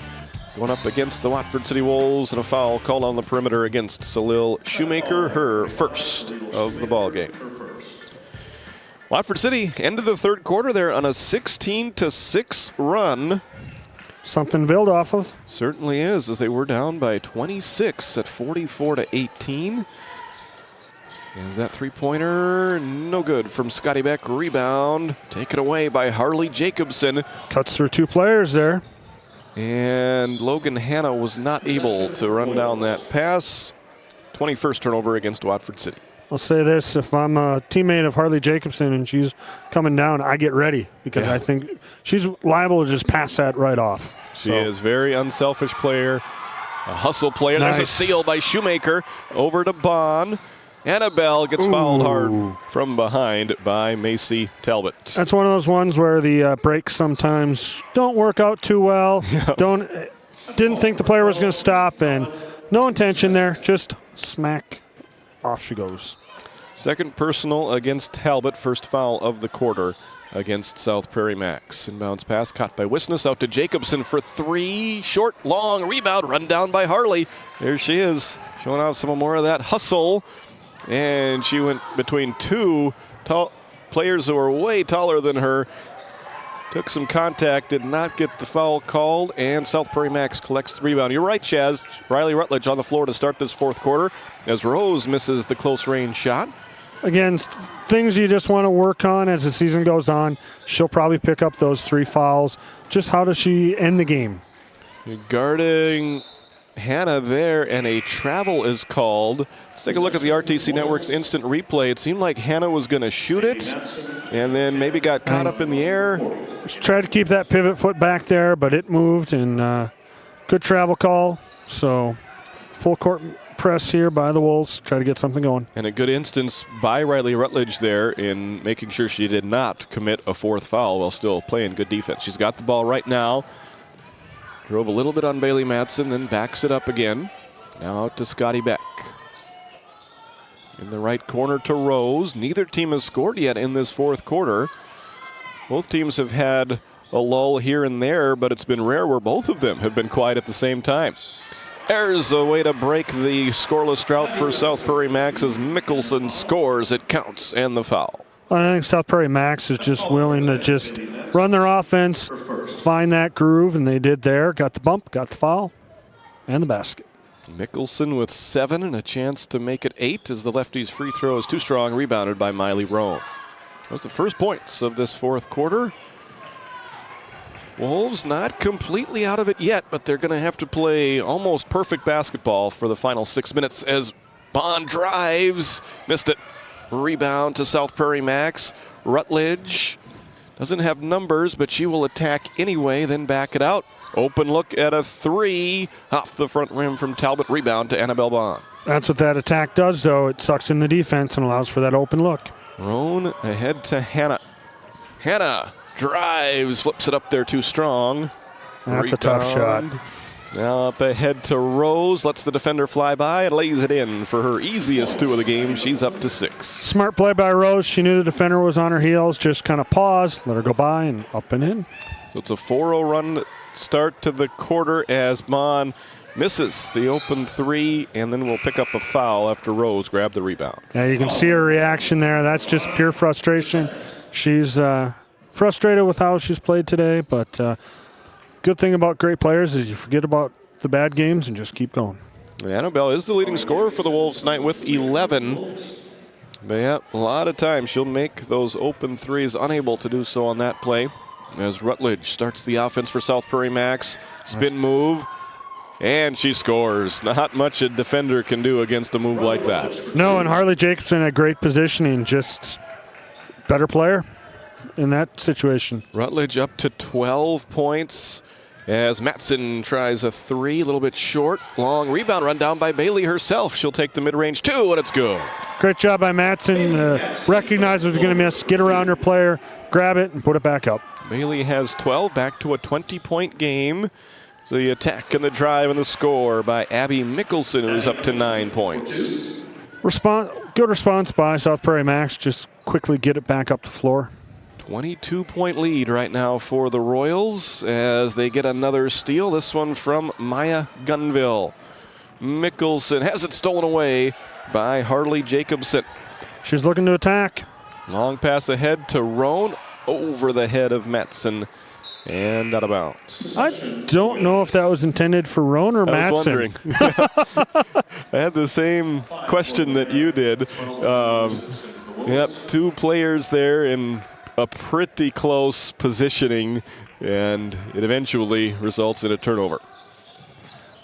Going up against the Watford City Wolves, and a foul called on the perimeter against Salil Shoemaker, her first of the ball game. Watford City ended the third quarter there on a 16-6 run. Something to build off of. Certainly is, as they were down by 26 at 44-18. Is that three-pointer? No good from Scotty Beck. Rebound taken away by Harley Jacobson. Cuts through 2 players there. And Logan Hanna was not able to run down that pass. 21st turnover against Watford City. I'll say this, if I'm a teammate of Harley Jacobson and she's coming down, I get ready because I think she's liable to just pass that right off. She is a very unselfish player, a hustle player. Nice. There's a steal by Shoemaker over to Bond. Annabelle gets fouled hard from behind by Macy Talbot. That's one of those ones where the breaks sometimes don't work out too well. Didn't think the player was going to stop, and no intention there, just smack. Off she goes. Second personal against Talbot. First foul of the quarter against South Prairie-Max. Inbounds pass caught by Wisness out to Jacobson for 3. Short, long rebound run down by Harley. There she is, showing off some more of that hustle. And she went between 2 players who were way taller than her. Took some contact, did not get the foul called, and South Prairie-Max collects the rebound. You're right, Chaz. Riley Rutledge on the floor to start this fourth quarter as Rose misses the close-range shot. Again, things you just want to work on as the season goes on. She'll probably pick up those 3 fouls. Just how does she end the game? Guarding Hannah there, and a travel is called. Let's take a look at the RTC Network's instant replay. It seemed like Hannah was going to shoot it, and then maybe got caught up in the air. Tried to keep that pivot foot back there, but it moved, and good travel call. So full court press here by the Wolves. Try to get something going. And a good instance by Riley Rutledge there in making sure she did not commit a fourth foul while still playing good defense. She's got the ball right now. Drove a little bit on Bailey Madsen, then backs it up again. Now out to Scotty Beck. In the right corner to Rose. Neither team has scored yet in this fourth quarter. Both teams have had a lull here and there, but it's been rare where both of them have been quiet at the same time. There's a way to break the scoreless drought for South Prairie-Max as Mickelson scores. It counts, and the foul. I think South Prairie-Max is just willing to just run their offense, find that groove, and they did there. Got the bump, got the foul, and the basket. Mickelson with 7 and a chance to make it 8 as the lefty's free throw is too strong, rebounded by Miley Roan. That was the first points of this fourth quarter. Wolves not completely out of it yet, but they're going to have to play almost perfect basketball for the final 6 minutes as Bond drives, missed it. Rebound to South Prairie-Max. Rutledge doesn't have numbers, but she will attack anyway, then back it out. Open look at a 3 off the front rim from Talbot. Rebound to Annabelle Bond. That's what that attack does, though. It sucks in the defense and allows for that open look. Roan ahead to Hannah. Hannah drives, flips it up there too strong. That's a tough shot. Now up ahead to Rose, lets the defender fly by and lays it in for her easiest 2 of the game. She's up to 6. Smart play by Rose. She knew the defender was on her heels. Just kind of paused, let her go by, and up and in. So it's a 4-0 run start to the quarter as Bond misses the open 3, and then we'll pick up a foul after Rose grabbed the rebound. Yeah, you can see her reaction there. That's just pure frustration. She's frustrated with how she's played today, but good thing about great players is you forget about the bad games and just keep going. Annabelle is the leading scorer for the Wolves tonight with 11. But yeah, a lot of times she'll make those open 3s, unable to do so on that play. As Rutledge starts the offense for South Prairie-Max. Spin move, and she scores. Not much a defender can do against a move like that. No, and Harley Jacobson had great positioning, just better player in that situation. Rutledge up to 12 points as Madsen tries a 3, a little bit short. Long rebound run down by Bailey herself. She'll take the mid-range 2, and it's good. Great job by Madsen. Recognize was going to miss, get around her player, grab it, and put it back up. Bailey has 12, back to a 20-point game. The attack and the drive and the score by Abby Mickelson, who's up to 9 points. Good response by South Prairie-Max. Just quickly get it back up the floor. 22-point lead right now for the Royals as they get another steal. This one from Maya Gunville. Mickelson has it stolen away by Harley Jacobson. She's looking to attack. Long pass ahead to Roan, over the head of Madsen and out of bounds. I don't know if that was intended for Roan or Madsen. I was wondering. I had the same question that you did. Yep, 2 players there in a pretty close positioning, and it eventually results in a turnover.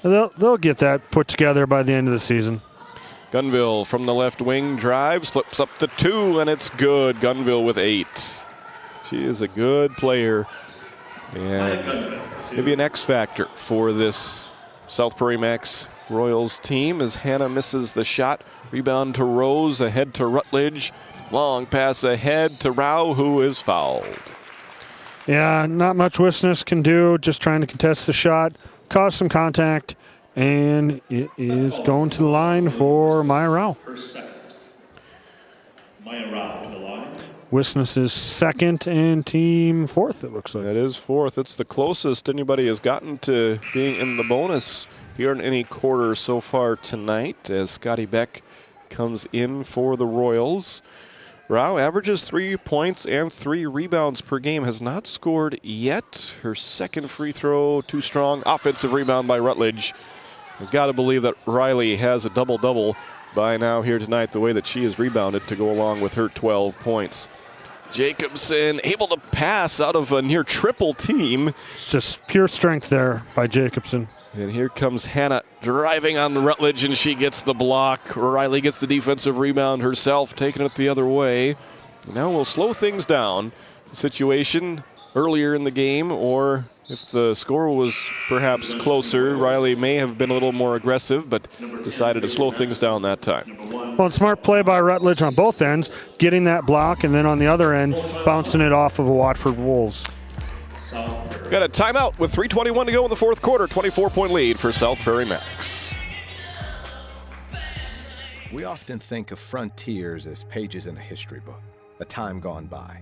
They'll get that put together by the end of the season. Gunville from the left wing drives, slips up the 2, and it's good. Gunville with 8. She is a good player, and maybe an X factor for this South Prairie-Max Royals team as Hannah misses the shot. Rebound to Rose, ahead to Rutledge. Long pass ahead to Rao, who is fouled. Yeah, not much Wisness can do, just trying to contest the shot, cause some contact, and it is going to the line for Maya Rao. Maya Rao to the line. Wisness is second and team 4th, it looks like. That is 4th. It's the closest anybody has gotten to being in the bonus here in any quarter so far tonight as Scotty Beck comes in for the Royals. Rao averages 3 points and 3 rebounds per game, has not scored yet. Her second free throw, too strong. Offensive rebound by Rutledge. I've got to believe that Riley has a double-double by now here tonight, the way that she has rebounded to go along with her 12 points. Jacobson able to pass out of a near triple team. It's just pure strength there by Jacobson. And here comes Hannah driving on the Rutledge, and she gets the block. Riley gets the defensive rebound herself, taking it the other way. Now we'll slow things down. The situation earlier in the game, or if the score was perhaps closer, Riley may have been a little more aggressive, but decided to slow things down that time. Well, smart play by Rutledge on both ends, getting that block, and then on the other end, bouncing it off of the Watford Wolves. Got a timeout with 3:21 to go in the fourth quarter. 24-point lead for South Prairie-Max. We often think of frontiers as pages in a history book, a time gone by.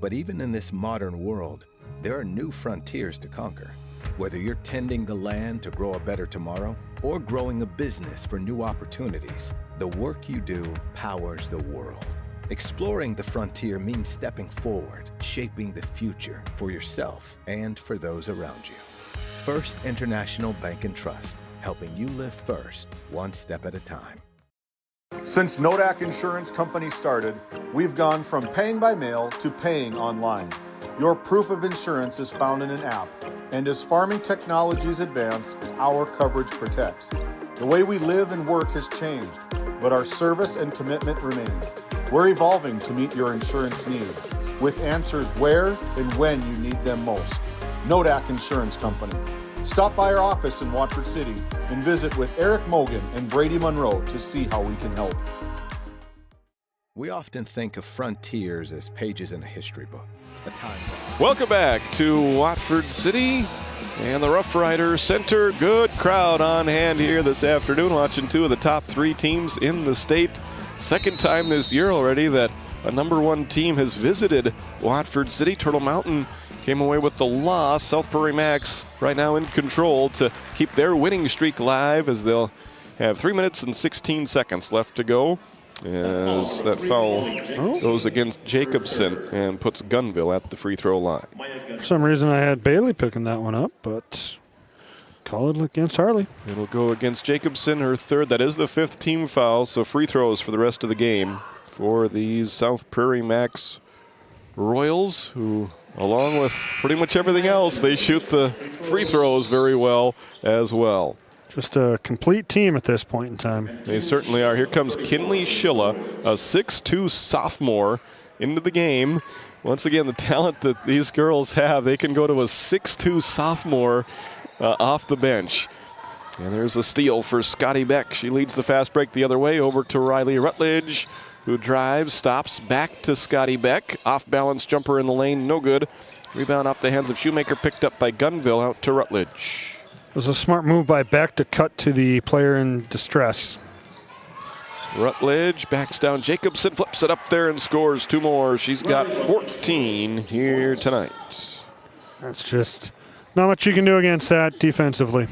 But even in this modern world, there are new frontiers to conquer. Whether you're tending the land to grow a better tomorrow or growing a business for new opportunities, the work you do powers the world. Exploring the frontier means stepping forward, shaping the future for yourself and for those around you. First International Bank and Trust, helping you live first, one step at a time. Since Nodak Insurance Company started, we've gone from paying by mail to paying online. Your proof of insurance is found in an app, and as farming technologies advance, our coverage protects. The way we live and work has changed, but our service and commitment remain. We're evolving to meet your insurance needs, with answers where and when you need them most. Nodak Insurance Company. Stop by our office in Watford City and visit with Eric Mogan and Brady Monroe to see how we can help. We often think of frontiers as pages in a history book, a time. Welcome back to Watford City and the Rough Rider Center. Good crowd on hand here this afternoon, watching two of the top three teams in the state. Second time this year already that a number one team has visited Watford City. Turtle Mountain came away with the loss. South Prairie-Max right now in control to keep their winning streak alive, as they'll have 3 minutes and 16 seconds left to go, as that foul goes against Jacobson and puts Gunville at the free throw line. For some reason I had Bailey picking that one up, but call it against Harley. It'll go against Jacobson, her third. That is the fifth team foul, so free throws for the rest of the game for these South Prairie-Max Royals, who, along with pretty much everything else, they shoot the free throws very well as well. Just a complete team at this point in time. They certainly are. Here comes Kinley Schilla, a 6'2 sophomore, into the game. Once again, the talent that these girls have, they can go to a 6'2 sophomore off the bench. And there's a steal for Scotty Beck. She leads the fast break the other way over to Riley Rutledge, who drives, stops, back to Scotty Beck. Off-balance jumper in the lane, no good. Rebound off the hands of Shoemaker, picked up by Gunville, out to Rutledge. It was a smart move by Beck to cut to the player in distress. Rutledge backs down. Jacobson flips it up there and scores two more. She's got 14 here tonight. That's just not much you can do against that defensively.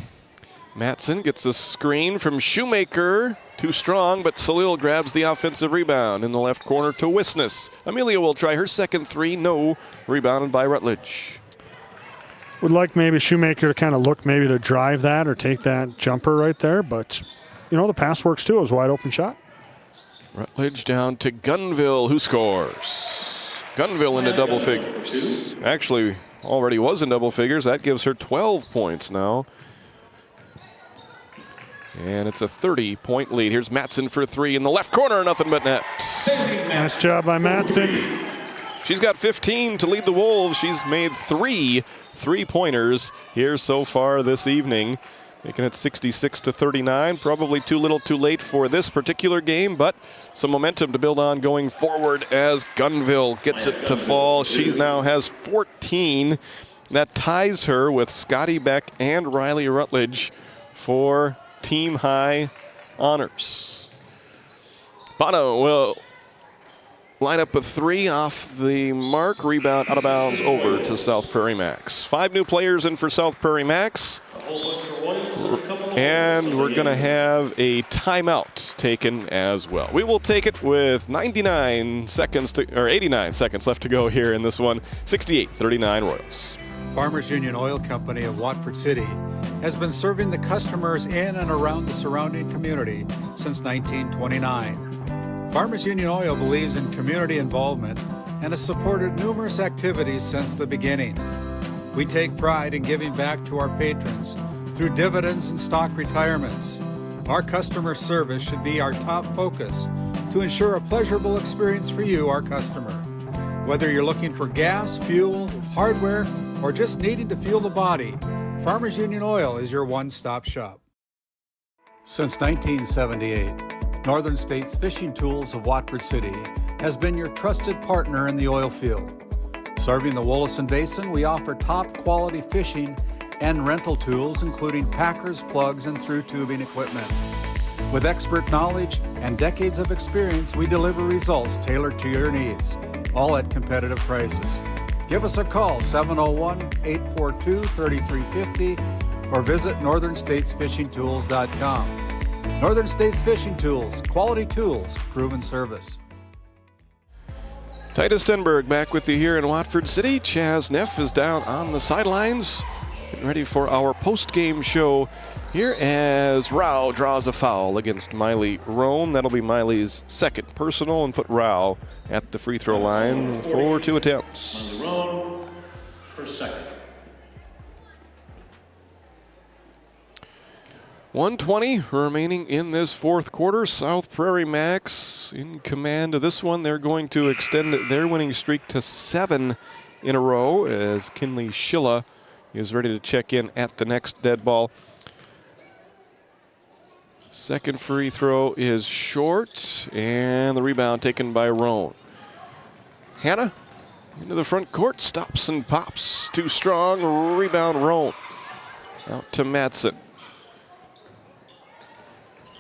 Matson gets a screen from Shoemaker. Too strong, but Salil grabs the offensive rebound in the left corner to Wisness. Amelia will try her second three. No. Rebounded by Rutledge. Would like maybe Shoemaker to kind of look maybe to drive that or take that jumper right there, but you know, the pass works too. It was a wide open shot. Rutledge down to Gunville, who scores. Gunville into double figures. Actually, already was in double figures. That gives her 12 points now. And it's a 30-point lead. Here's Matson for three in the left corner, nothing but net. Nice job by Matson. She's got 15 to lead the Wolves. She's made three three-pointers here so far this evening, making it 66-39. Probably too little too late for this particular game, but some momentum to build on going forward as Gunville gets it to fall. She now has 14. That ties her with Scotty Beck and Riley Rutledge for team high honors. Bono will line up a three off the mark. Rebound out of bounds over to South Prairie-Max. 5 new players in for South Prairie-Max. And we're going to have a timeout taken as well. We will take it with 89 seconds left to go here in this one. 68-39 Royals. Farmers Union Oil Company of Watford City has been serving the customers in and around the surrounding community since 1929. Farmers Union Oil believes in community involvement and has supported numerous activities since the beginning. We take pride in giving back to our patrons through dividends and stock retirements. Our customer service should be our top focus to ensure a pleasurable experience for you, our customer. Whether you're looking for gas, fuel, hardware, or just needing to fuel the body, Farmers Union Oil is your one-stop shop. Since 1978, Northern States Fishing Tools of Watford City has been your trusted partner in the oil field. Serving the Wollaston Basin, we offer top-quality fishing and rental tools, including packers, plugs, and through tubing equipment. With expert knowledge and decades of experience, we deliver results tailored to your needs, all at competitive prices. Give us a call, 701-842-3350, or visit northernstatesfishingtools.com. Northern States Fishing Tools, quality tools, proven service. Titus Stenberg back with you here in Watford City. Chaz Neff is down on the sidelines, getting ready for our post-game show here as Rao draws a foul against Miley Roan. That'll be Miley's second personal, and put Rao at the free throw line for 2 attempts. Miley Roan, first second. 1:20 remaining in this fourth quarter. South Prairie-Max in command of this one. They're going to extend their winning streak to 7 in a row as Kinley Schilla is ready to check in at the next dead ball. Second free throw is short, and the rebound taken by Roan. Hannah into the front court, stops and pops. Too strong, rebound Roan. Out to Madsen.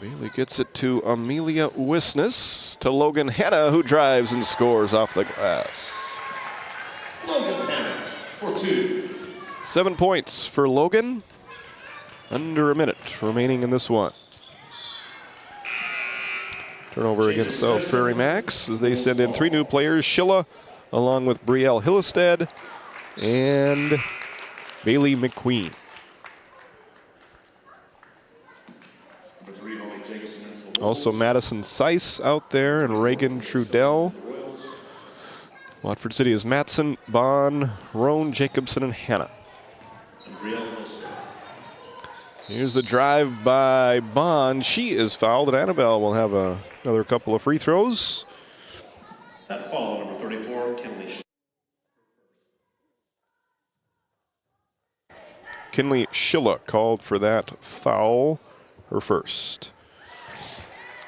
Bailey gets it to Amelia Wisness, to Logan Hanna, who drives and scores off the glass. Logan Hanna for 2. 7 points for Logan. Under a minute remaining in this one. Turnover against South Prairie-Max as they send in 3 new players. Schilla along with Brielle Hillestead and Bailey McQueen. Also Madison Seiss out there and Reagan Trudell. Watford City is Matson, Bond, Roan, Jacobson, and Hanna. Here's the drive by Bond. She is fouled, and Annabelle will have another couple of free throws. That foul, number 34, Kinley. Kinley Schilla called for that foul, her first.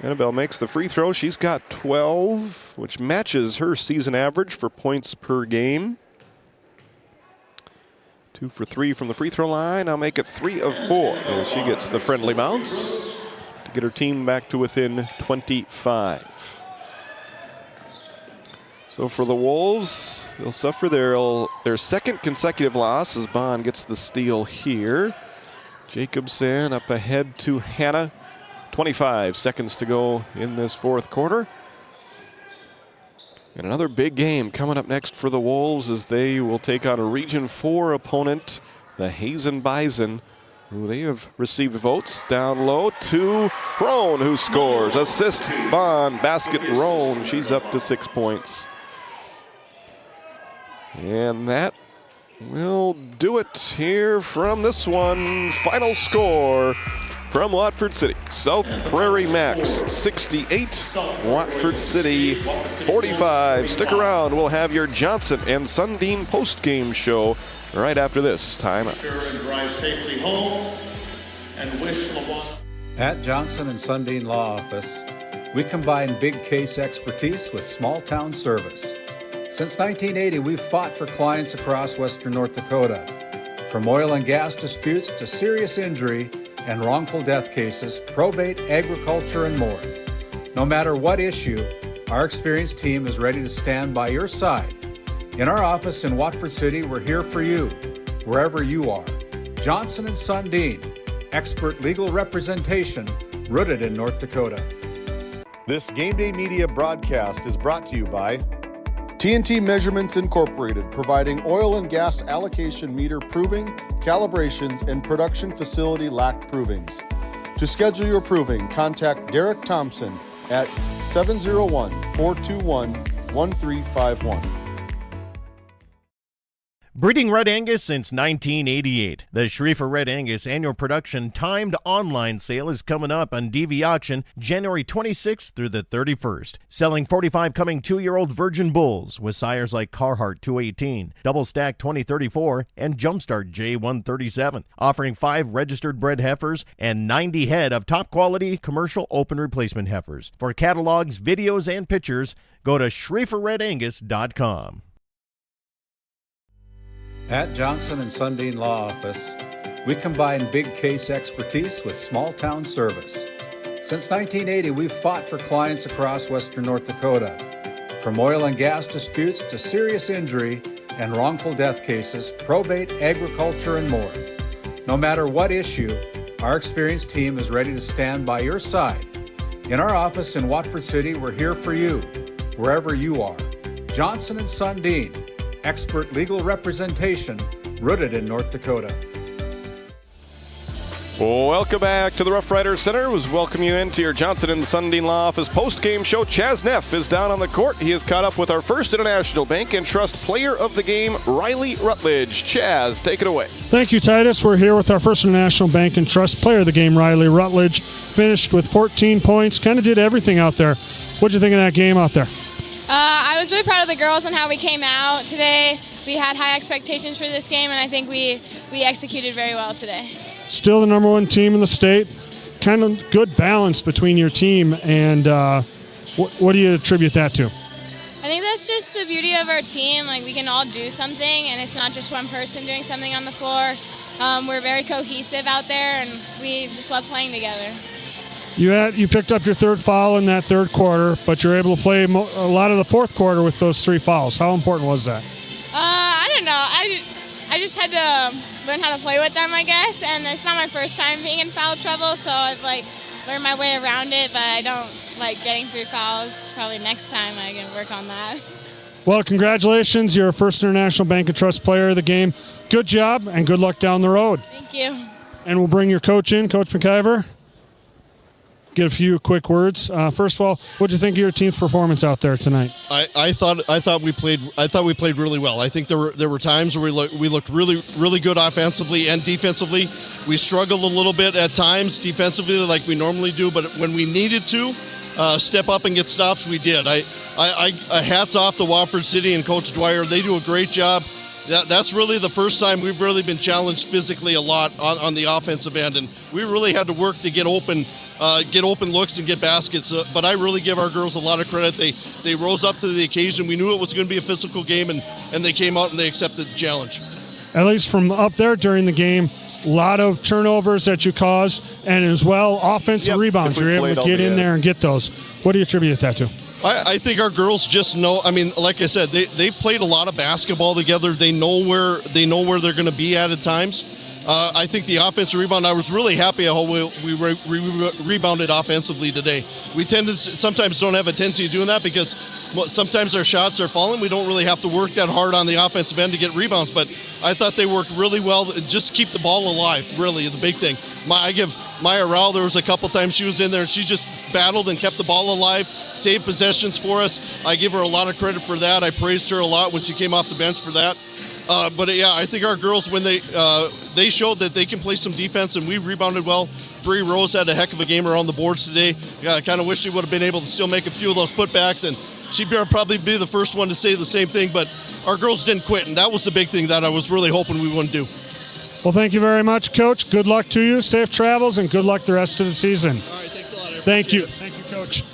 Annabelle makes the free throw. She's got 12, which matches her season average for points per game. 2 for 3 from the free throw line. I'll make it 3 of 4 as she gets the friendly bounce to get her team back to within 25. So for the Wolves, they'll suffer their second consecutive loss as Bond gets the steal here. Jacobson up ahead to Hanna. 25 seconds to go in this fourth quarter. And another big game coming up next for the Wolves as they will take on a Region 4 opponent, the Hazen Bison, who they have received votes. Down low to Roan, who scores. Assist Bond, basket Roan. She's up to 6 points. And that will do it here from this one. Final score from Watford City. South Prairie-Max 68, Watford City 45. Stick around, we'll have your Johnson and Sundin post-game show right after this timeout. Sure and drive safely home and wish LeBron. At Johnson and Sundin Law Office, we combine big case expertise with small town service. Since 1980, we've fought for clients across western North Dakota. From oil and gas disputes to serious injury and wrongful death cases, probate, agriculture, and more. No matter what issue, our experienced team is ready to stand by your side. In our office in Watford City, we're here for you, wherever you are. Johnson and Sundin, expert legal representation rooted in North Dakota. This GameDay Media broadcast is brought to you by TNT Measurements Incorporated, providing oil and gas allocation meter proving, calibrations, and production facility lack provings. To schedule your proving, contact Derek Thompson at 701-421-1351. Breeding Red Angus since 1988. The Schrieffer Red Angus annual production timed online sale is coming up on DV Auction January 26th through the 31st. Selling 45 coming 2-year-old virgin bulls with sires like Carhartt 218, Double Stack 2034, and Jumpstart J137. Offering 5 registered bred heifers and 90 head of top quality commercial open replacement heifers. For catalogs, videos, and pictures, go to SchrieferRedAngus.com. At Johnson and Sundin Law Office, we combine big case expertise with small town service. Since 1980, we've fought for clients across western North Dakota. From oil and gas disputes to serious injury and wrongful death cases, probate, agriculture, and more. No matter what issue, our experienced team is ready to stand by your side. In our office in Watford City, we're here for you, wherever you are. Johnson and Sundin. Expert legal representation rooted in North Dakota. Welcome back to the Rough Riders Center. We welcome you into your Johnson and Sundin Law Office post-game show. Chaz Neff is down on the court. He is caught up with our First International Bank and Trust player of the game, Riley Rutledge. Chaz, take it away. Thank you, Titus. We're here with our First International Bank and Trust player of the game, Riley Rutledge. Finished with 14 points. Kind of did everything out there. What did you think of that game out there? I was really proud of the girls and how we came out today. We had high expectations for this game, and I think we executed very well today. Still the number 1 team in the state. Kind of good balance between your team, and what do you attribute that to? I think that's just the beauty of our team. Like, we can all do something, and it's not just one person doing something on the floor. We're very cohesive out there, and we just love playing together. You picked up your 3rd foul in that 3rd quarter, but you're able to play a lot of the 4th quarter with those 3 fouls. How important was that? I don't know. I just had to learn how to play with them, I guess, and it's not my first time being in foul trouble, so I've learned my way around it, but I don't like getting 3 fouls. Probably next time I can work on that. Well, congratulations. You're a First International Bank and Trust player of the game. Good job, and good luck down the road. Thank you. And we'll bring your coach in, Coach McIver. Get a few quick words. First of all, what do you think of your team's performance out there tonight? I thought we played really well. I think there were times where we looked really good offensively and defensively. We struggled a little bit at times defensively, like we normally do, but when we needed to step up and get stops, we did. I hats off to Watford City and Coach Dwyer. They do a great job. That's really the first time we've really been challenged physically a lot on the offensive end, and we really had to work to get open looks and get baskets. But I really give our girls a lot of credit. They rose up to the occasion. We knew it was going to be a physical game, and they came out and they accepted the challenge. At least from up there during the game, a lot of turnovers that you caused, and as well offensive rebounds. You're able to get in there and get those. What do you attribute that to? I think our girls just know. I mean, like I said, they've played a lot of basketball together. They know where they're going to be at times. I think the offensive rebound, I was really happy how we rebounded offensively today. We sometimes don't have a tendency of doing that because sometimes our shots are falling. We don't really have to work that hard on the offensive end to get rebounds, but I thought they worked really well. Just keep the ball alive, really, the big thing. I give Maya Rao, there was a couple times she was in there and she just battled and kept the ball alive, saved possessions for us. I give her a lot of credit for that. I praised her a lot when she came off the bench for that. But yeah, I think our girls, when they showed that they can play some defense, and we rebounded well. Bree Rose had a heck of a game around the boards today. Yeah, I kind of wish she would have been able to still make a few of those putbacks, and she'd probably be the first one to say the same thing. But our girls didn't quit, and that was the big thing that I was really hoping we wouldn't do. Well, thank you very much, Coach. Good luck to you. Safe travels, and good luck the rest of the season. All right, thanks a lot. Thank you. Thank you, Coach.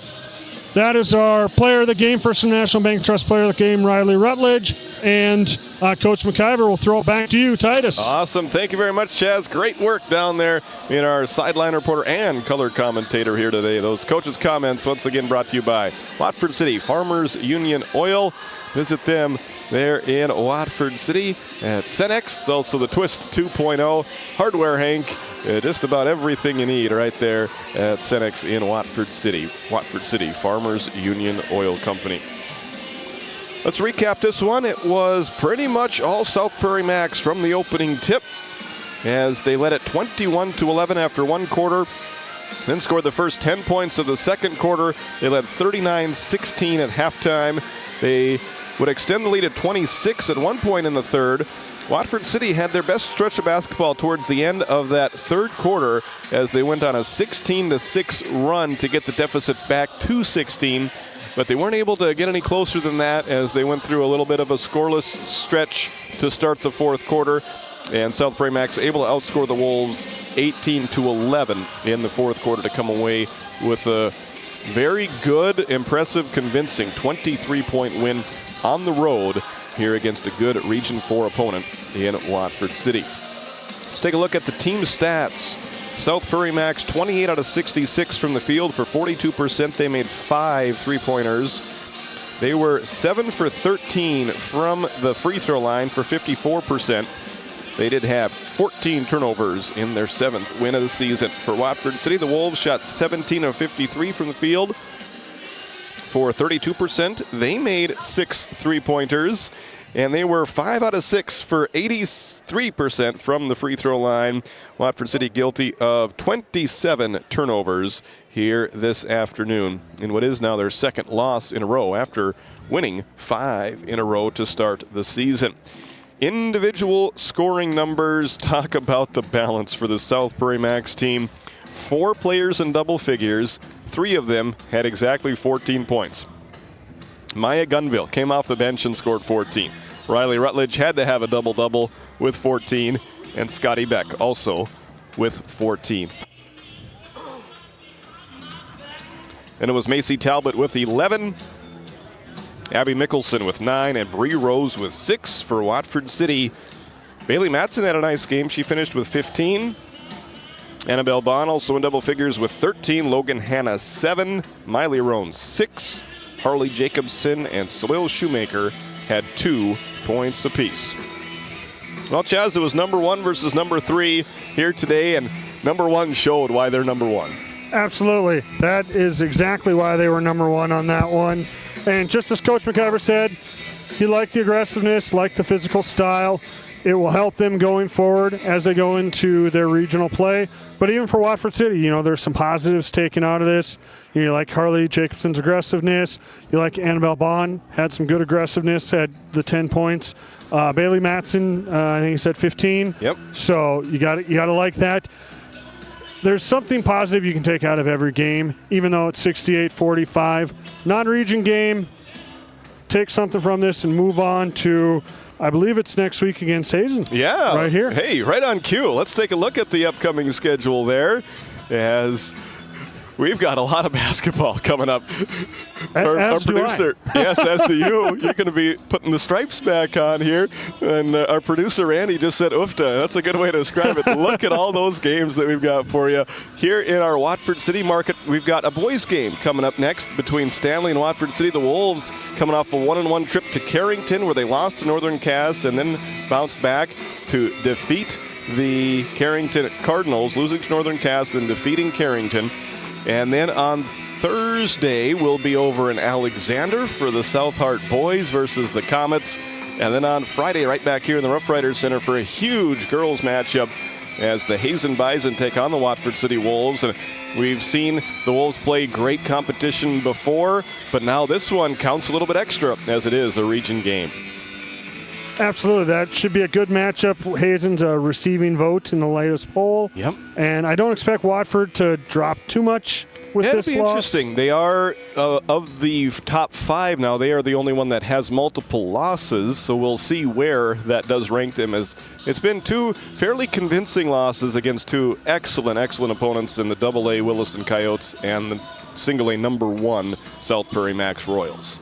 That is our player of the game, First National Bank Trust player of the game, Riley Rutledge. And Coach McIver will throw it back to you, Titus. Awesome. Thank you very much, Chaz. Great work down there in our sideline reporter and color commentator here today. Those coaches' comments, once again, brought to you by Watford City Farmers Union Oil. Visit them there in Watford City at Cenex. Also the Twist 2.0 Hardware Hank. Just about everything you need right there at Cenex in Watford City. Watford City Farmers Union Oil Company. Let's recap this one. It was pretty much all South Prairie-Max from the opening tip as they led at 21-11 after one quarter. Then scored the first 10 points of the second quarter. They led 39-16 at halftime. They would extend the lead at 26 at one point in the third. Watford City had their best stretch of basketball towards the end of that third quarter as they went on a 16-6 run to get the deficit back to 16. But they weren't able to get any closer than that as they went through a little bit of a scoreless stretch to start the fourth quarter. And South Prairie-Max able to outscore the Wolves 18-11 in the fourth quarter to come away with a very good, impressive, convincing 23-point win on the road here against a good Region 4 opponent in Watford City. Let's take a look at the team stats. South Prairie-Max 28 out of 66 from the field for 42%. They made 5 3-pointers. They were 7 for 13 from the free throw line for 54%. They did have 14 turnovers in their 7th win of the season. For Watford City, the Wolves shot 17 of 53 from the field for 32%. They made 6 3-pointers. And they were 5 out of 6 for 83% from the free throw line. Watford City guilty of 27 turnovers here this afternoon in what is now their second loss in a row after winning 5 in a row to start the season. Individual scoring numbers talk about the balance for the South Prairie-Max team. 4 players in double figures. 3 of them had exactly 14 points. Maya Gunville came off the bench and scored 14. Riley Rutledge had to have a double-double with 14, and Scotty Beck also with 14. And it was Macy Talbot with 11, Abby Mickelson with 9, and Bree Rose with 6 for Watford City. Bailey Matson had a nice game. She finished with 15. Annabelle Bond also in double figures with 13. Logan Hanna 7. Miley Roan 6. Harley Jacobson and Soil Shoemaker had 2 points apiece. Well, Chaz, it was number 1 versus number 3 here today, and number 1 showed why they're number 1. Absolutely. That is exactly why they were number 1 on that one. And just as Coach McIver said, he liked the aggressiveness, liked the physical style. It will help them going forward as they go into their regional play. But even for Watford City, you know, there's some positives taken out of this. You like Harley Jacobson's aggressiveness. You like Annabelle Bond, had some good aggressiveness, had the 10 points. Bailey Matson, I think he said 15. Yep. So you got to like that. There's something positive you can take out of every game, even though it's 68-45. Non-region game, take something from this and move on to, I believe it's next week against Hazen. Yeah. Right here. Hey, right on cue. Let's take a look at the upcoming schedule there as we've got a lot of basketball coming up. Our producer, yes, as do you. You're going to be putting the stripes back on here. And our producer, Randy, just said oofta. That's a good way to describe it. Look at all those games that we've got for you. Here in our Watford City market, we've got a boys game coming up next between Stanley and Watford City. The Wolves coming off a 1-1 trip to Carrington where they lost to Northern Cass and then bounced back to defeat the Carrington Cardinals, losing to Northern Cass, then defeating Carrington. And then on Thursday, we'll be over in Alexander for the South Hart boys versus the Comets. And then on Friday, right back here in the Rough Riders Center for a huge girls matchup as the Hazen Bison take on the Watford City Wolves. And we've seen the Wolves play great competition before, but now this one counts a little bit extra as it is a region game. Absolutely. That should be a good matchup. Hazen's a receiving vote in the latest poll. Yep. And I don't expect Watford to drop too much with this loss. It'll be interesting. They are, of the top 5 now, they are the only one that has multiple losses, so we'll see where that does rank them. As it's been 2 fairly convincing losses against 2 excellent opponents in the AA Williston Coyotes and the single A number 1 South Prairie-Max Royals.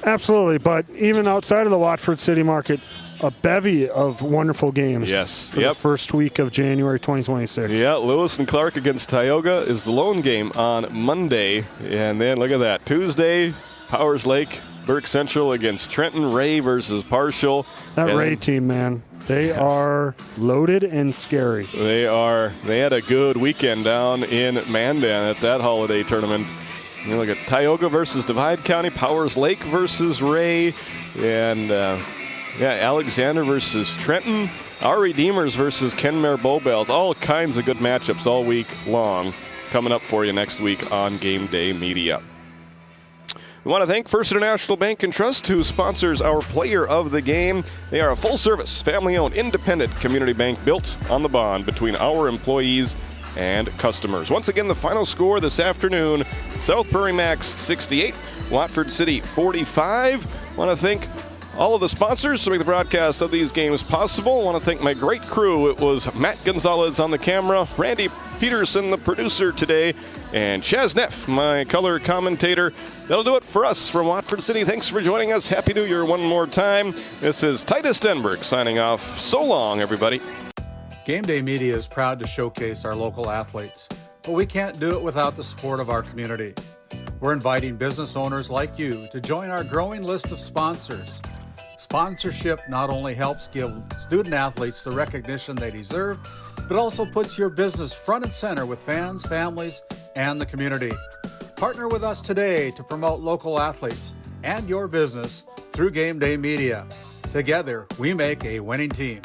Absolutely, but even outside of the Watford City market, a bevy of wonderful games. Yes. For the first week of January 2026. Yeah, Lewis and Clark against Tioga is the lone game on Monday. And then look at that. Tuesday, Powers Lake, Burke Central against Trenton. Ray versus Partial. That Ray team, man. They are loaded and scary. They are. They had a good weekend down in Mandan at that holiday tournament. You look at Tioga versus Divide County, Powers Lake versus Ray, and Alexander versus Trenton, our Redeemers versus Kenmare Bowbells. All kinds of good matchups all week long coming up for you next week on Game Day Media. We want to thank First International Bank and Trust, who sponsors our player of the game. They are a full-service, family-owned, independent community bank built on the bond between our employees and customers. Once again, the final score this afternoon, South Prairie-Max 68, Watford City 45. Want to thank all of the sponsors to make the broadcast of these games possible. I want to thank my great crew. It was Matt Gonzalez on the camera, Randy Peterson, the producer today, and Chaz Neff, my color commentator. That'll do it for us from Watford City. Thanks for joining us. Happy New Year one more time. This is Titus Denberg signing off. So long, everybody. GameDay Media is proud to showcase our local athletes, but we can't do it without the support of our community. We're inviting business owners like you to join our growing list of sponsors. Sponsorship not only helps give student athletes the recognition they deserve, but also puts your business front and center with fans, families, and the community. Partner with us today to promote local athletes and your business through GameDay Media. Together, we make a winning team.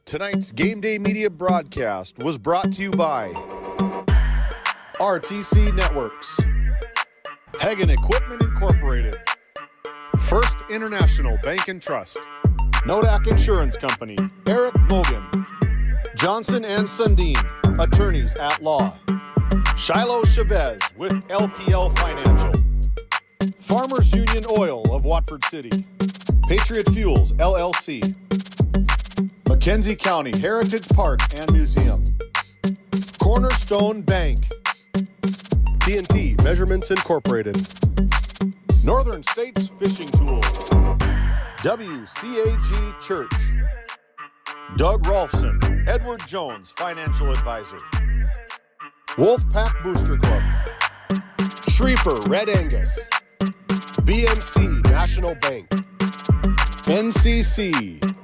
Tonight's GameDay Media broadcast was brought to you by RTC Networks, Hagen Equipment Incorporated, First International Bank and Trust, Nodak Insurance Company, Eric Mogan, Johnson and Sundin, attorneys at law, Shiloh Chavez with LPL Financial, Farmers Union Oil of Watford City, Patriot Fuels LLC, Mackenzie County Heritage Park and Museum, Cornerstone Bank, TNT Measurements Incorporated, Northern States Fishing Tools, WCAG Church, Doug Rolfson, Edward Jones Financial Advisor, Wolfpack Booster Club, Schriefer Red Angus, BNC National Bank, NCC,